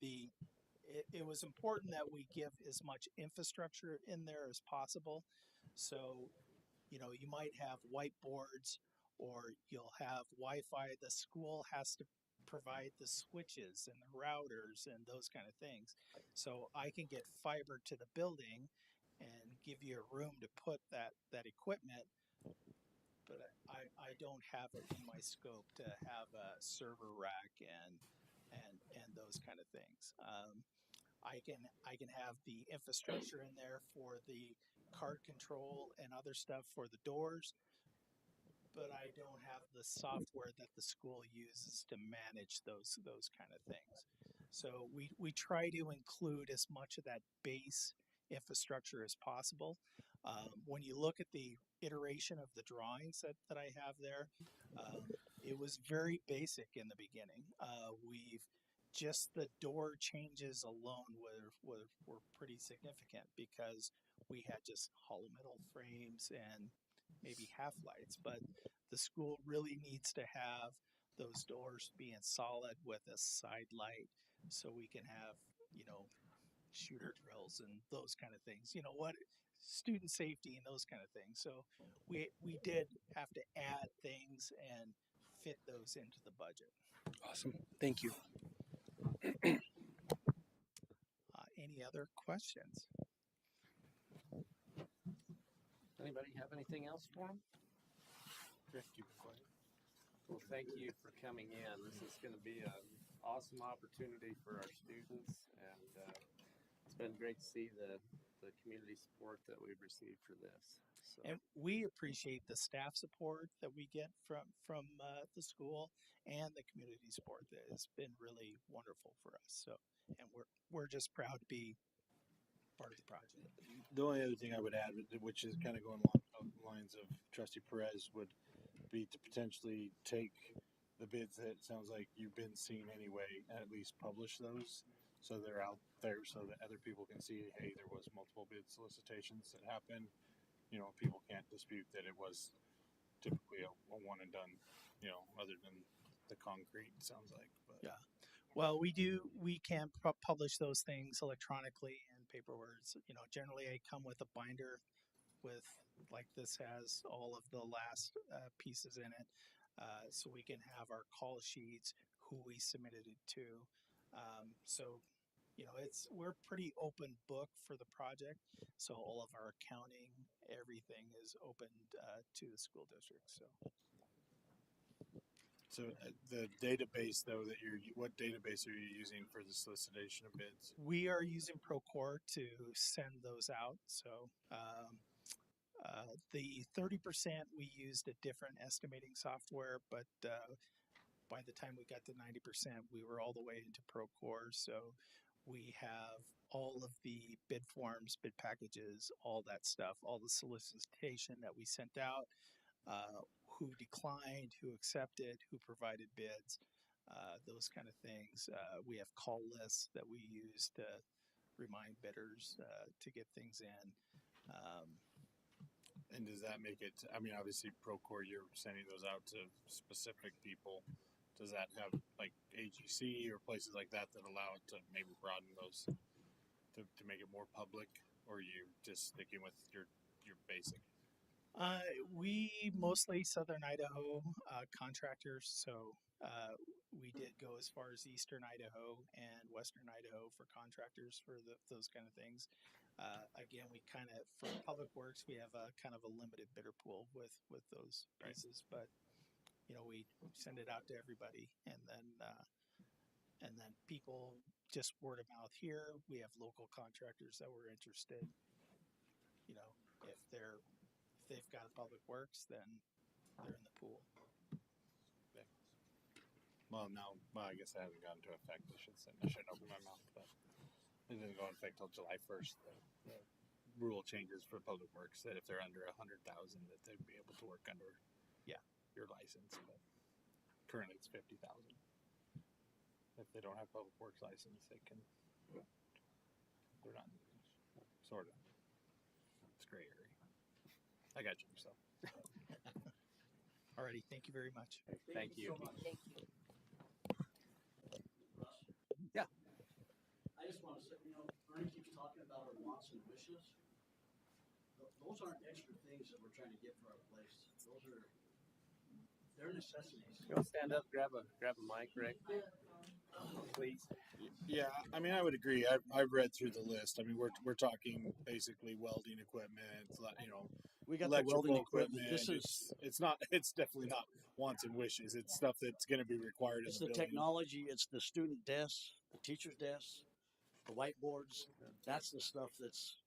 it was important that we give as much infrastructure in there as possible. So, you might have whiteboards or you'll have Wi-Fi. The school has to provide the switches and the routers and those kind of things. So I can get fiber to the building and give you a room to put that equipment, but I don't have it in my scope to have a server rack and those kind of things. I can have the infrastructure in there for the card control and other stuff for the doors, but I don't have the software that the school uses to manage those kind of things. So we try to include as much of that base infrastructure as possible. When you look at the iteration of the drawings that I have there, it was very basic in the beginning. We've just the door changes alone were pretty significant because we had just hollow metal frames and maybe half lights, but the school really needs to have those doors being solid with a side light so we can have, shooter drills and those kind of things. What student safety and those kind of things. So we did have to add things and fit those into the budget. Awesome. Thank you. Any other questions? Anybody have anything else for him? Well, thank you for coming in. This is going to be an awesome opportunity for our students, and it's been great to see the community support that we've received for this. So, And we appreciate the staff support that we get from the school and the community support. That has been really wonderful for us. So, and we're just proud to be part of the project. The only other thing I would add, which is kind of going along the lines of Trustee Perez, would be to potentially take the bids that it sounds like you've been seeing anyway, and at least publish those so they're out there so that other people can see, hey, there was multiple bid solicitations that happened. People can't dispute that it was typically a one and done, other than the concrete, sounds like. But Yeah. Well, we can publish those things electronically and paperwork. Generally I come with a binder with like this has all of the last pieces in it, so we can have our call sheets, who we submitted it to. So we're pretty open book for the project. So all of our accounting, everything is opened to the school district. So the database, though, what database are you using for the solicitation of bids? We are using Procore to send those out. So the 30% we used a different estimating software, but by the time we got to 90%, we were all the way into Procore. So we have all of the bid forms, bid packages, all that stuff, all the solicitation that we sent out, who declined, who accepted, who provided bids, those kind of things. We have call lists that we use to remind bidders to get things in. And does that make it? I mean, obviously, Procore, you're sending those out to specific people. Does that have like AGC or places like that allow it to maybe broaden those to make it more public, or are you just sticking with your basic? We mostly Southern Idaho contractors, so we did go as far as Eastern Idaho and Western Idaho for contractors for those kind of things. Again, we kind of for public works we have a kind of a limited bidder pool with those pieces, but we send it out to everybody, and then people just word of mouth here. We have local contractors that were interested. If they've got a public works, then they're in the pool. Well, no, I guess it hasn't gone into effect. I shouldn't open my mouth, but it doesn't go into effect till July 1st. The rule changes for public works that if they're under 100,000, that they'd be able to work under your license. But currently, it's 50,000. If they don't have public works license, they're not sort of. It's gray area. I got you. So. Alrighty, thank you very much. Thank you. So much. Thank you. Russ? Yeah. I just want to say, Ernie keeps talking about our wants and wishes. Those aren't extra things that we're trying to get for our place. They're necessities. You want to stand up, grab a mic, Rick, please? Yeah, I mean, I would agree. I've read through the list. I mean, we're talking basically welding equipment, We got the welding electrical equipment. This is it's definitely not wants and wishes. It's stuff that's going to be required in it's the the building. technology. It's the student desks, the teacher's desks, the whiteboards. That's the stuff that's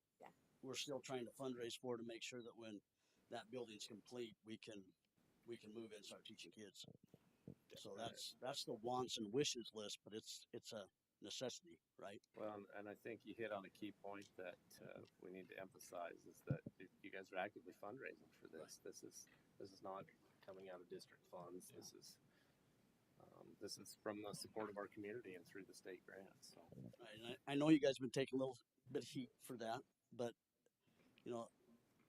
we're still trying to fundraise for to make sure that when that building's complete, we can move in and start teaching kids. So that's the wants and wishes list, but it's a necessity, right? Well, and I think you hit on a key point that we need to emphasize is that you guys are actively fundraising for this. This is not coming out of district funds. This is from the support of our community and through the state grants. So. Right, and I know you guys have been taking a little bit of heat for that, but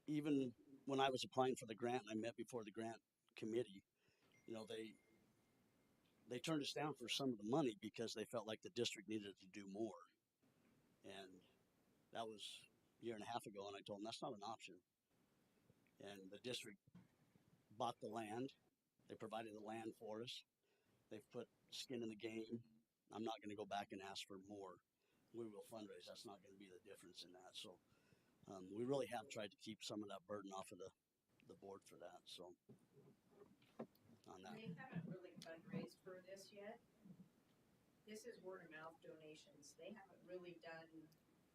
even when I was applying for the grant and I met before the grant committee, they turned us down for some of the money because they felt like the district needed to do more. And that was a year and a half ago, and I told them that's not an option. And the district bought the land. They provided the land for us. They've put skin in the game. I'm not going to go back and ask for more. We will fundraise. That's not going to be the difference in that. So we really have tried to keep some of that burden off of the board for that. So on that. They haven't really fundraised for this yet. This is word of mouth donations. They haven't really done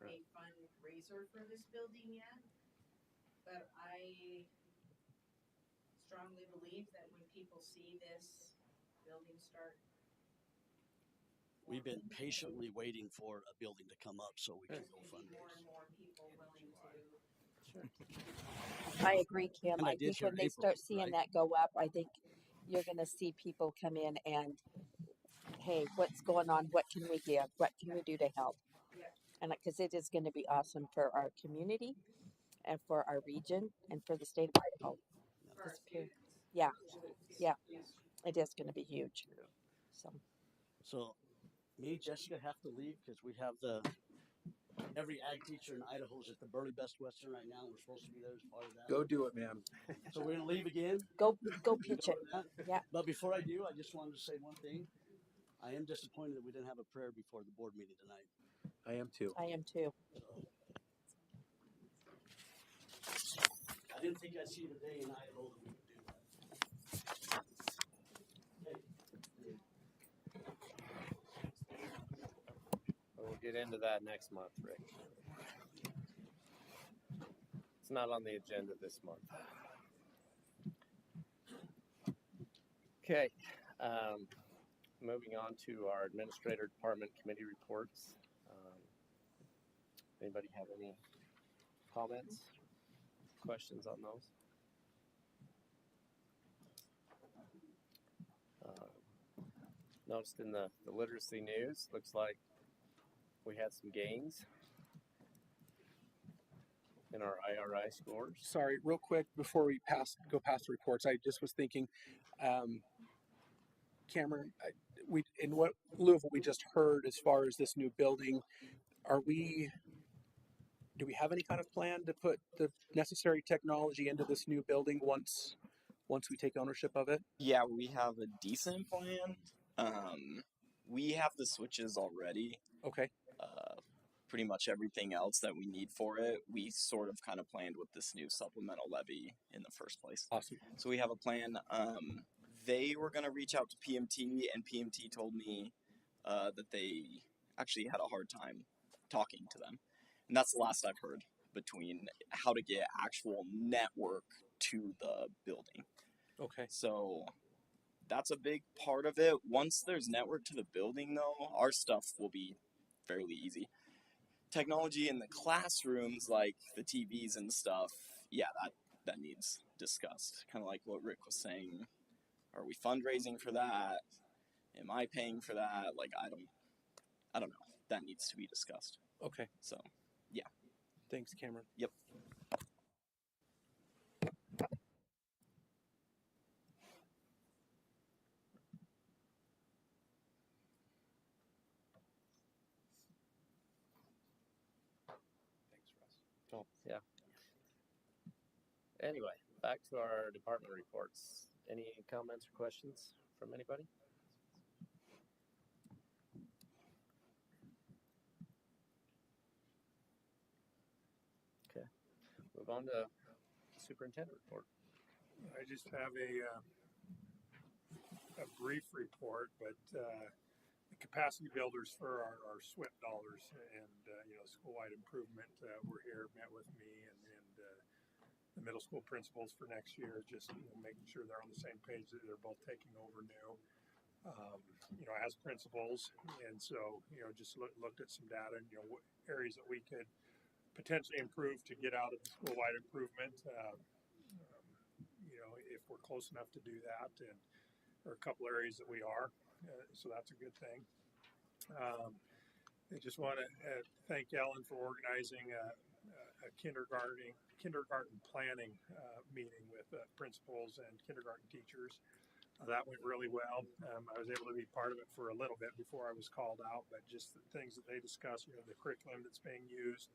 a fundraiser for this building yet. But I strongly believe that when people see this building start, We've been patiently waiting for a building to come up so we can go more fundraise. and more people willing to. I agree, Kim. And I I did think hear when they April, start seeing right? that go up, I think you're going to see people come in and, hey, what's going on? What can we give? What can we do to help? Yeah. And because it is going to be awesome for our community and for our region and for the state of Idaho. For our This period. students. Yeah, Students. yeah. Yeah. It is going to be huge. So me and Jessica have to leave because we have every ag teacher in Idaho is at the Burley Best Western right now. We're supposed to be there as part of that. Go do it, man. So we're gonna leave again. Go pitch it. Yeah. But before I do, I just wanted to say one thing. I am disappointed that we didn't have a prayer before the board meeting tonight. I am too. I am too. So, I didn't think I'd see the day in Idaho that we would do that. We'll get into that next month, Rick. It's not on the agenda this month. Okay, moving on to our administrator department committee reports. Anybody have any comments, questions on those? Noticed in the literacy news, looks like we had some gains in our IRI scores. Sorry, real quick before we go past the reports, I just was thinking, Cameron, in what lieu of what we just heard as far as this new building, are we do we have any kind of plan to put the necessary technology into this new building once we take ownership of it? Yeah, we have a decent plan. We have the switches already. Okay. Pretty much everything else that we need for it, we sort of kind of planned with this new supplemental levy in the first place. Awesome. So we have a plan. They were going to reach out to PMT, and PMT told me that they actually had a hard time talking to them. And that's the last I've heard between how to get actual network to the building. Okay. So that's a big part of it. Once there's network to the building, though, our stuff will be fairly easy. Technology in the classrooms, like the TVs and stuff, yeah, that needs discussed. Kind of like what Rick was saying. Are we fundraising for that? Am I paying for that? Like, I don't know. That needs to be discussed. Okay. So, yeah. Thanks, Cameron. Yep. Thanks, Russ. Oh, yeah. Anyway, back to our department reports. Any comments or questions from anybody? Okay. Move on to superintendent report. I just have a brief report, but the capacity builders for our SWIP dollars and school-wide improvement were here, met with me and the middle school principals for next year, just making sure they're on the same page, that they're both taking over new, as principals. And so, just looked at some data and, what areas that we could potentially improve to get out of the school-wide improvement. If we're close enough to do that, and there are a couple areas that we are, so that's a good thing. I just want to thank Ellen for organizing a kindergarten planning meeting with principals and kindergarten teachers. That went really well. I was able to be part of it for a little bit before I was called out, but just the things that they discussed, the curriculum that's being used,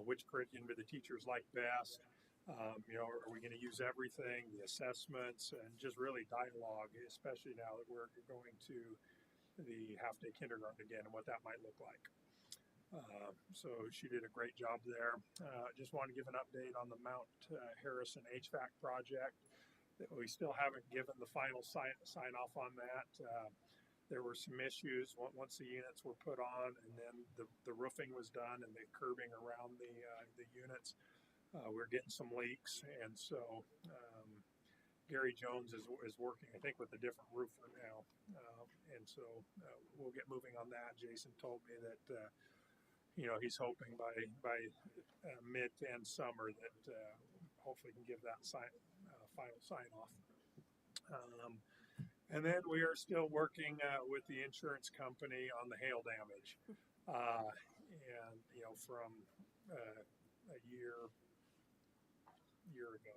which curriculum do the teachers like best, are we going to use everything, the assessments, and just really dialogue, especially now that we're going to the half-day kindergarten again and what that might look like. So she did a great job there. Just want to give an update on the Mount Harrison HVAC project. We still haven't given the final sign off on that. There were some issues once the units were put on, and then the roofing was done and the curbing around the units. We're getting some leaks, and so Gary Jones is working, I think, with a different roofer now, and so we'll get moving on that. Jason told me that he's hoping by mid to end summer that hopefully can give that final sign off. And then we are still working with the insurance company on the hail damage, and from a year ago.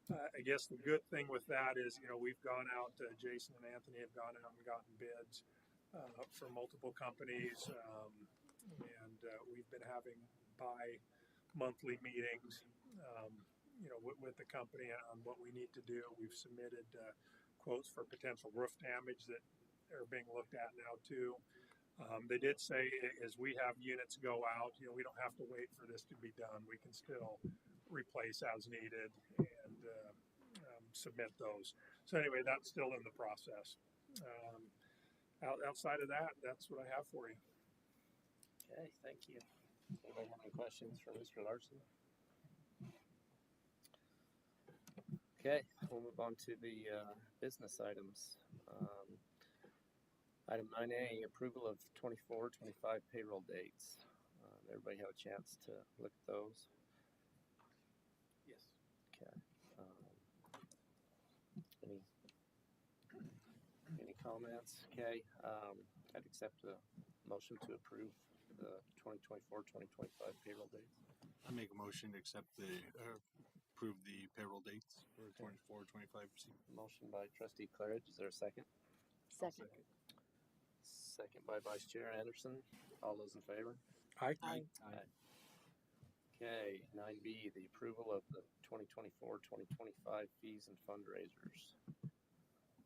I guess the good thing with that is, we've gone out, Jason and Anthony have gone out and gotten bids from multiple companies, and we've been having bi-monthly meetings, with the company on what we need to do. We've submitted quotes for potential roof damage that are being looked at now too. They did say as we have units go out, we don't have to wait for this to be done. We can still replace as needed and submit those. So anyway, that's still in the process. Outside of that, that's what I have for you. Okay, thank you. Anybody have any questions for Mr. Larson? Okay, we'll move on to the business items. Item 9A, approval of 24-25 payroll dates. Everybody have a chance to look at those? Yes. Okay. Any comments? Okay. I'd accept a motion to approve the 2024-2025 payroll dates. I make a motion to accept approve the payroll dates for 24-25. Motion by Trustee Claridge. Is there a second? Second. Second by Vice Chair Anderson. All those in favor? Aye. Aye. Okay, 9B, the approval of the 2024-2025 fees and fundraisers.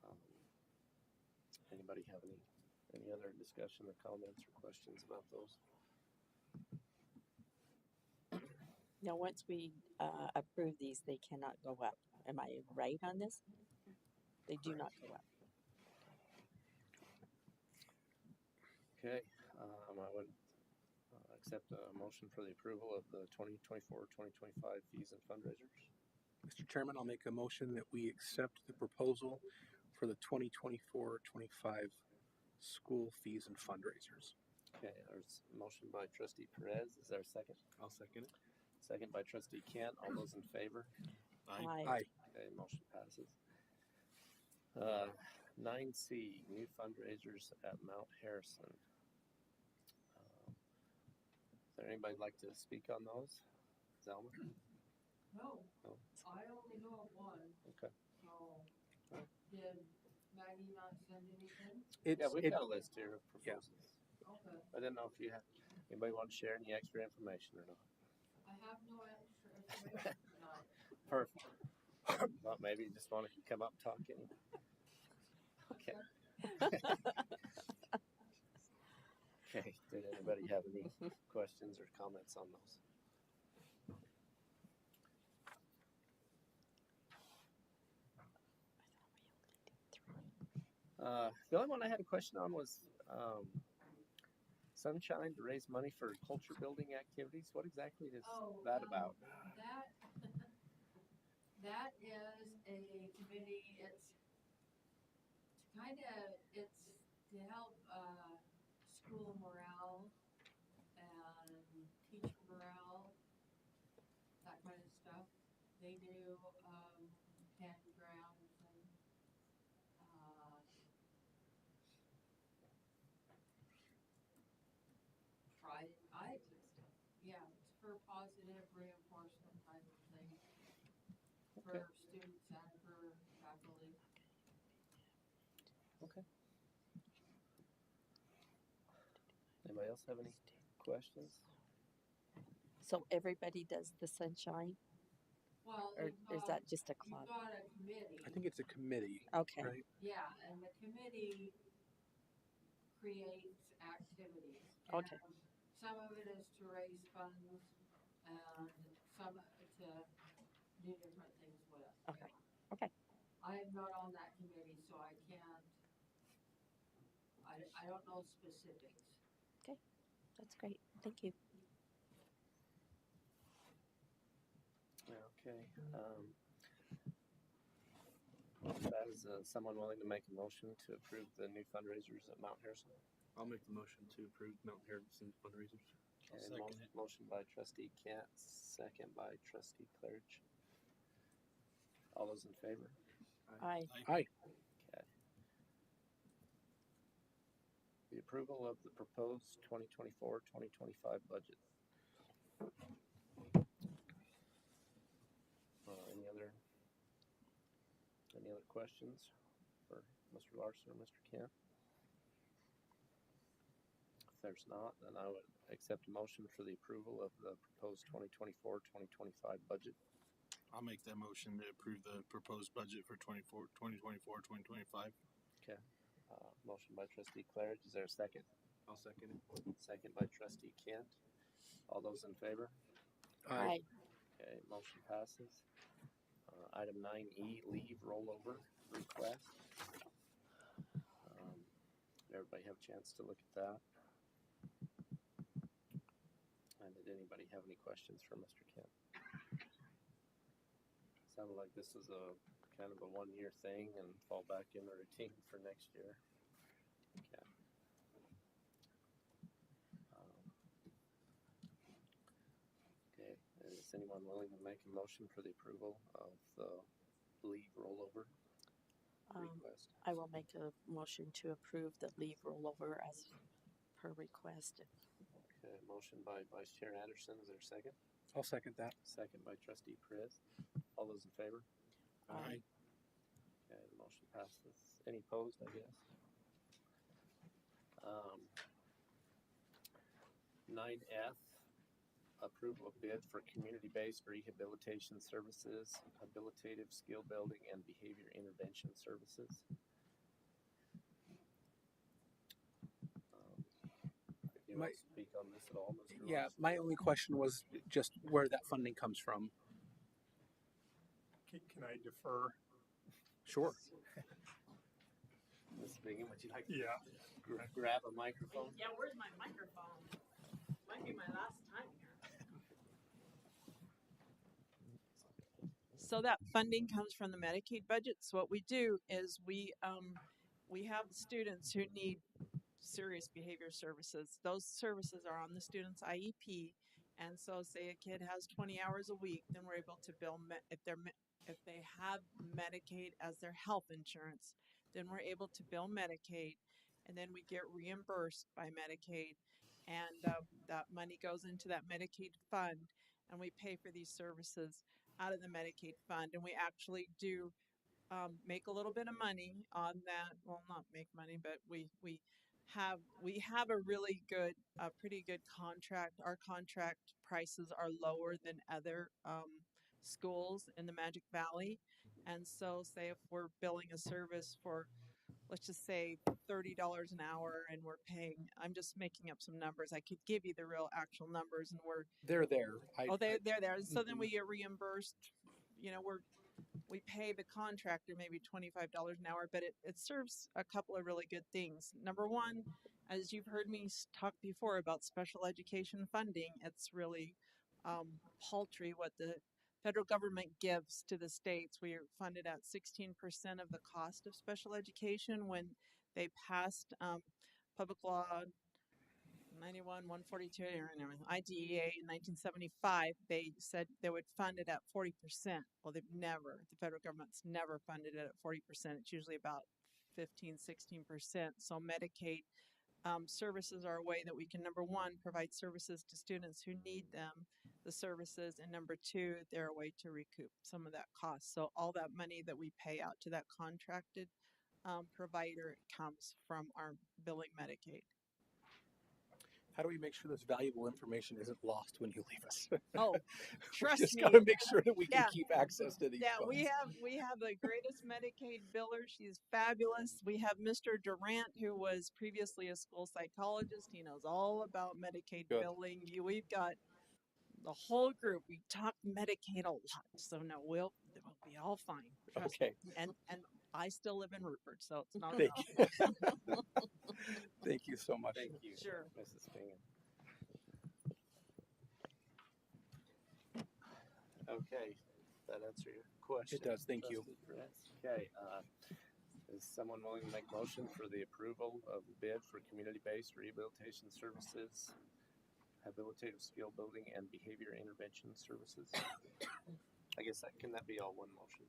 Um, Anybody have any other discussion or comments or questions about those? Now, once we approve these, they cannot go up. Am I right on this? They do not go up. Okay, I would accept a motion for the approval of the 2024-2025 fees and fundraisers. Mr. Chairman, I'll make a motion that we accept the proposal for the 2024-25 school fees and fundraisers. Okay, there's a motion by trustee Perez. Is there a second? I'll second it. Second by trustee Kent. All those in favor? Aye. Aye. Okay, motion passes. 9C, new fundraisers at Mount Harrison. Is there anybody like to speak on those? Zelma? No, No. I only know of one, Okay. so did Maggie not send anything? Yeah, we've got a list here of Yeah. proposals. Okay, I didn't know if you had, anybody want to share any extra information or not. I have no extra information tonight. Perfect. Well, maybe you just want to come up and talk any. Okay. Okay, did anybody have any questions or comments on those? The only one I had a question on was Sunshine to raise money for culture building activities. What exactly is that about? That, that is a committee, it's to help, school morale and teacher morale, that kind of stuff. They do, handgrams and, yeah, it's for positive reinforcement type of thing for Okay. students and for faculty. Okay. Anybody else have any questions? So everybody does the sunshine, Well, or is that just a you've club? got a committee. I think it's a committee, Okay. right? Yeah, and the committee creates activities. Okay. And some of it is to raise funds and some to do different things with. Okay. Okay. I am not on that committee, so I can't, I don't know specifics. That's great. Thank you. Okay. That is someone willing to make a motion to approve the new fundraisers at Mount Harrison? I'll make the motion to approve Mount Harrison fundraisers. Okay, second it. motion by trustee Kent, second by trustee Clarich. All those in favor? Aye. Aye. Okay. The approval of the proposed 2024-2025 budget. Any other questions for Mr. Larson or Mr. Kent? If there's not, then I would accept a motion for the approval of the proposed 2024-2025 budget. I'll make that motion to approve the proposed budget for 2024-2025. Okay. Motion by trustee Claridge. Is there a second? I'll second it. Second by trustee Kent. All those in favor? Aye. Okay, motion passes. Item 9E, leave rollover request. Did everybody have a chance to look at that? And did anybody have any questions for Mr. Kent? Sounded like this was a kind of a one-year thing and fall back in the routine for next year. Okay. Okay, is anyone willing to make a motion for the approval of the leave rollover request? I will make a motion to approve the leave rollover as per request. Okay, motion by Vice Chair Anderson. Is there a second? I'll second that. Second by Trustee Perez. All those in favor? Aye. Okay, the motion passes. Any opposed, I guess? 9F, approval of bid for community-based rehabilitation services, habilitative skill building, and behavior intervention services. You want to speak on this at all, Mr. Yeah, Ross? my only question was just where that funding comes from. Can I defer? Sure. Ms. Bingham, would you like to Yeah. grab a microphone? Yeah, where's my microphone? Might be my last time here. So that funding comes from the Medicaid budget. So what we do is we have students who need serious behavior services. Those services are on the student's IEP, and so say a kid has 20 hours a week, then we're able to bill if they have Medicaid as their health insurance, then we're able to bill Medicaid, and then we get reimbursed by Medicaid, and that money goes into that Medicaid fund, and we pay for these services out of the Medicaid fund, and we actually do make a little bit of money on that. Well, not make money, but we have a really good, pretty good contract. Our contract prices are lower than other schools in the Magic Valley, and so say if we're billing a service for, let's just say $30 an hour, and we're paying, I'm just making up some numbers. I could give you the real actual numbers, and They're there. they're there. So then we get reimbursed. You know, we pay the contractor maybe $25 an hour, but it serves a couple of really good things. Number one, as you've heard me talk before about special education funding, it's really paltry what the federal government gives to the states. We are funded at 16% of the cost of special education. When they passed Public Law 91, 142, IDEA in 1975, they said they would fund it at 40%. Well, the federal government's never funded it at 40%. It's usually about 15, 16%. So Medicaid services are a way that we can, number one, provide services to students who need them, the services, and number two, they're a way to recoup some of that cost. So all that money that we pay out to that contracted provider comes from our billing Medicaid. How do we make sure this valuable information isn't lost when you leave us? Oh, trust Just me. got to make sure that we can Yeah. keep access to these funds. We have the greatest Medicaid biller. She's fabulous. We have Mr. Durant, who was previously a school psychologist. He knows all about Medicaid Good. billing. We've got the whole group. We talk Medicaid a lot, so no, we'll be all fine. Trust Okay. me. And I still live in Rupert, so it's not. Thank you. Thank you so much. Thank you, Sure. Mrs. Bingham. Okay, that answer your question? It does, thank you. Trustee Perez? Okay, is someone willing to make motion for the approval of the bid for community-based rehabilitation services, habilitative skill building, and behavior intervention services? I guess can that be all one motion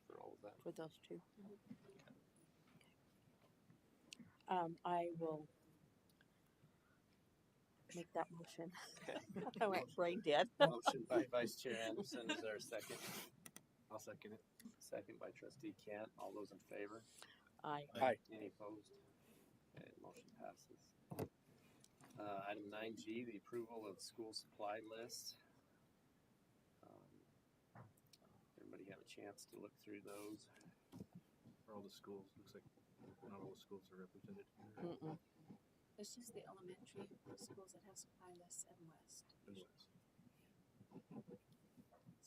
for all of that? For those two. I will make that motion. Okay. I went brain dead. Motion by Vice Chair Anderson. Is there a second? I'll second it. Second by Trustee Kent. All those in favor? Aye. Aye. Any opposed? Okay, motion passes. Item 9G, the approval of school supply list. Everybody have a chance to look through those? For all the schools, looks like not all the schools are represented. Mm-mm. It's just the elementary schools that have supply lists and west. And west.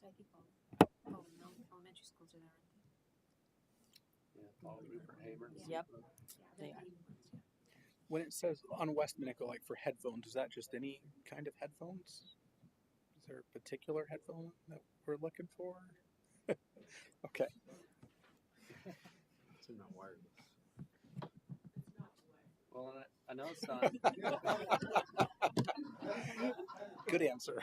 So I think all the elementary schools are there, aren't they? Yeah, all Rupert Haber. Yep. Yeah, They they're are. the ones, yeah. When it says on West Minico, like for headphones, is that just any kind of headphones? Is there a particular headphone that we're looking for? Okay. It's not wireless. Well, I know it's not. Good answer.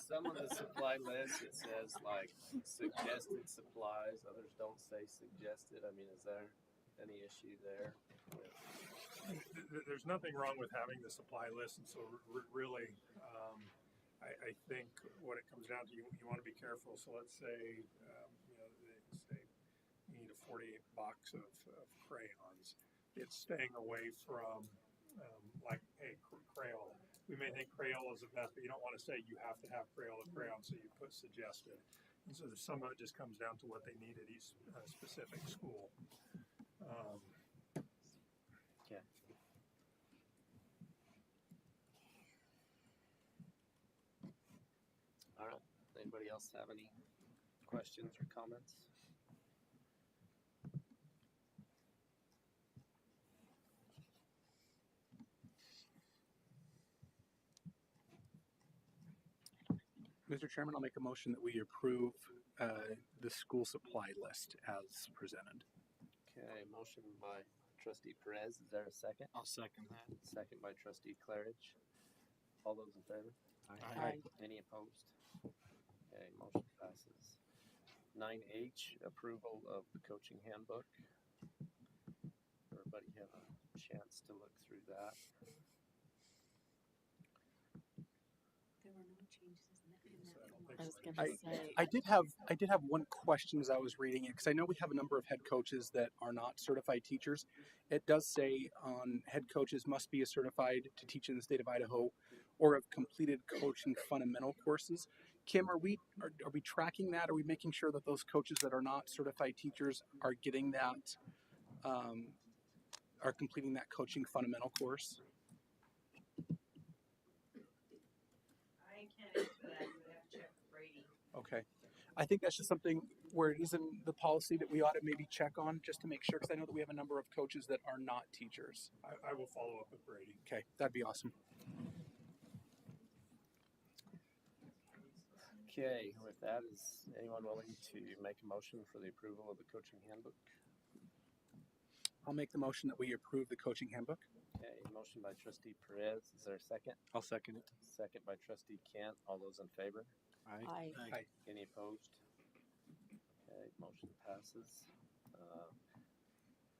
Some of the supply lists, it says like suggested supplies, others don't say suggested. I mean, is there any issue there? There's nothing wrong with having the supply list, and so really, I think what it comes down to, you want to be careful. So let's say, they say you need a 48 box of crayons. It's staying away from, like, hey, Crayola, we may think Crayola is the best, but you don't want to say you have to have Crayola crayon, so you put suggested. And so some of it just comes down to what they need at each specific school. Okay. All right. Anybody else have any questions or comments? Mr. Chairman, I'll make a motion that we approve the school supply list as presented. Okay, motion by trustee Perez. Is there a second? I'll second that. Second by trustee Claridge. All those in favor? Aye. Any opposed? Okay, motion passes. 9H, approval of the coaching handbook. Everybody have a chance to look through that. There were no changes in that. I was gonna say, I did have one question as I was reading it, because I know we have a number of head coaches that are not certified teachers. It does say on head coaches must be certified to teach in the state of Idaho or have completed coaching fundamental courses. Kim, are we tracking that? Are we making sure that those coaches that are not certified teachers are getting that, are completing that coaching fundamental course? I can't answer that, you would have to check with Brady. Okay. I think that's just something where it is in the policy that we ought to maybe check on just to make sure, because I know that we have a number of coaches that are not teachers. I will follow up with Brady. Okay, that'd be awesome. Okay, with that, is anyone willing to make a motion for the approval of the coaching handbook? I'll make the motion that we approve the coaching handbook. Okay, motion by trustee Perez. Is there a second? I'll second it. Second by trustee Kent. All those in favor? aye. Any opposed? Okay, motion passes.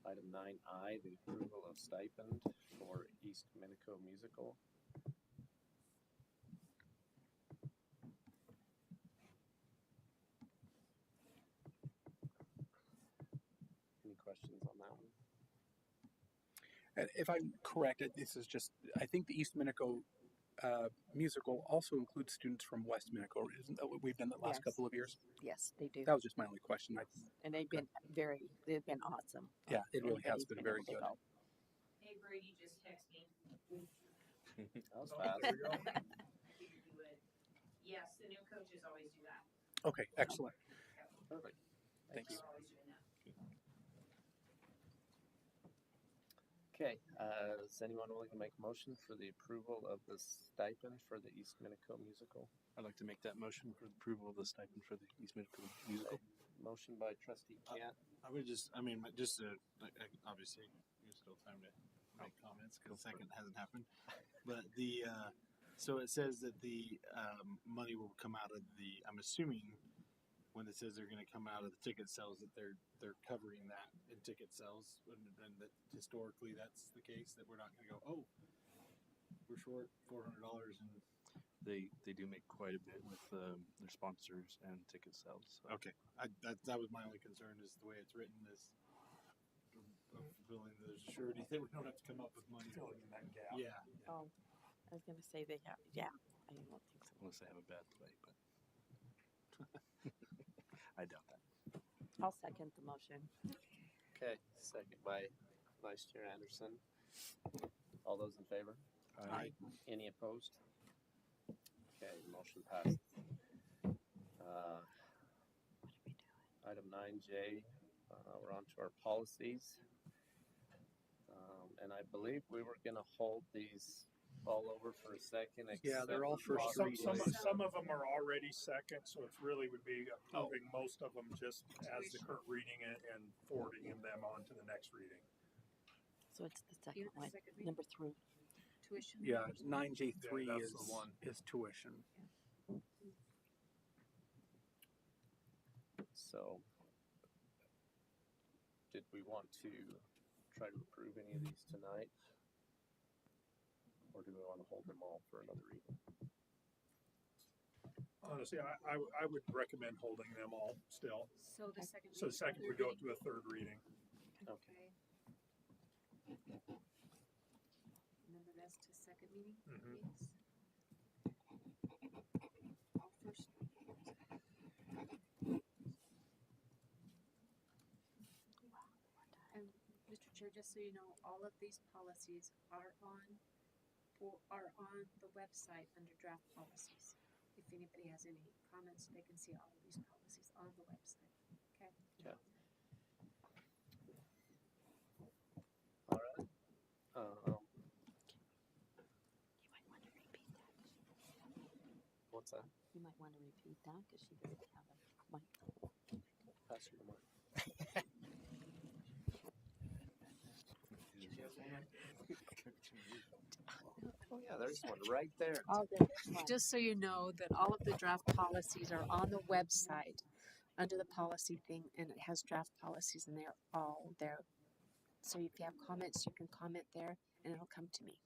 Item 9I, the approval of stipend for East Minico Musical. Any questions on that one? And if I'm correct, this is just, I think the East Minico musical also includes students from West Minico. Isn't that what we've done the last Yes. couple of years? Yes, they do. That was just my only question. And they've been awesome. Yeah, it really has Anybody's been very able to good. go. Hey, Brady just texted me. That was fast. I figured you would. Yes, the new coaches always do that. Okay, excellent. Perfect. Thank you. They're always doing that. Okay, is anyone willing to make a motion for the approval of the stipend for the East Minico Musical? I'd like to make that motion for the approval of the stipend for the East Minico Musical. Motion by trustee Kent. I would just, I mean, just obviously, there's still time to make comments because the second hasn't happened. But so it says that the money will come out of the, I'm assuming when it says they're going to come out of the ticket sales that they're covering that in ticket sales, and that historically that's the case, that we're not going to go, oh, we're short $400 and They do make quite a bit with their sponsors and ticket sales. So. okay. That was my only concern is the way it's written is fulfilling the surety that we don't have to come up with money. Filling in that gap. Yeah. Oh, I was gonna say they have, yeah, I don't think so. Unless they have a bad play, but I doubt that. I'll second the motion. Okay, second by Vice Chair Anderson. All those in favor? Aye. Any opposed? Okay, motion passed. Item 9J, we're on to our policies. And I believe we were gonna hold these all over for a second. Yeah, they're all except first for reading. Some of them are already second, so it's really would be approving most of them just as the current reading and forwarding them on to the next reading. So it's the second You're the one, second reading. number 3. Tuition. Yeah, 9J3 Yeah, that's the one. is tuition. So, did we want to try to approve any of these tonight? Or do we want to hold them all for another reading? Honestly, I would recommend holding them all still. So the second. So the second we go to a third reading. Okay. And then the rest to second second meeting? Mhm. Yes. All first meetings. And Mr. Chair, just so you know, all of these policies are on the website under draft policies. If anybody has any comments, they can see all of these policies on the website. Okay. Okay. All right. You might want to repeat that. What's that? You might want to repeat that because she doesn't have a mic. Pass you the mic. Oh yeah, there's one right there. Just so you know that all of the draft policies are on the website under the policy thing, and it has draft policies, and they're all there. So if you have comments, you can comment there, and it'll come to me.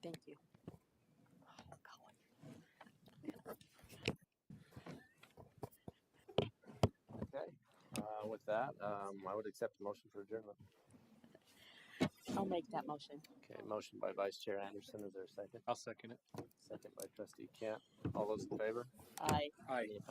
Thank you. Okay. With that, I would accept the motion for adjournment. I'll make that motion. Okay, motion by Vice Chair Anderson. Is there a second? I'll second it. Second by Trustee Kent. All those in favor? Aye. Any opposed?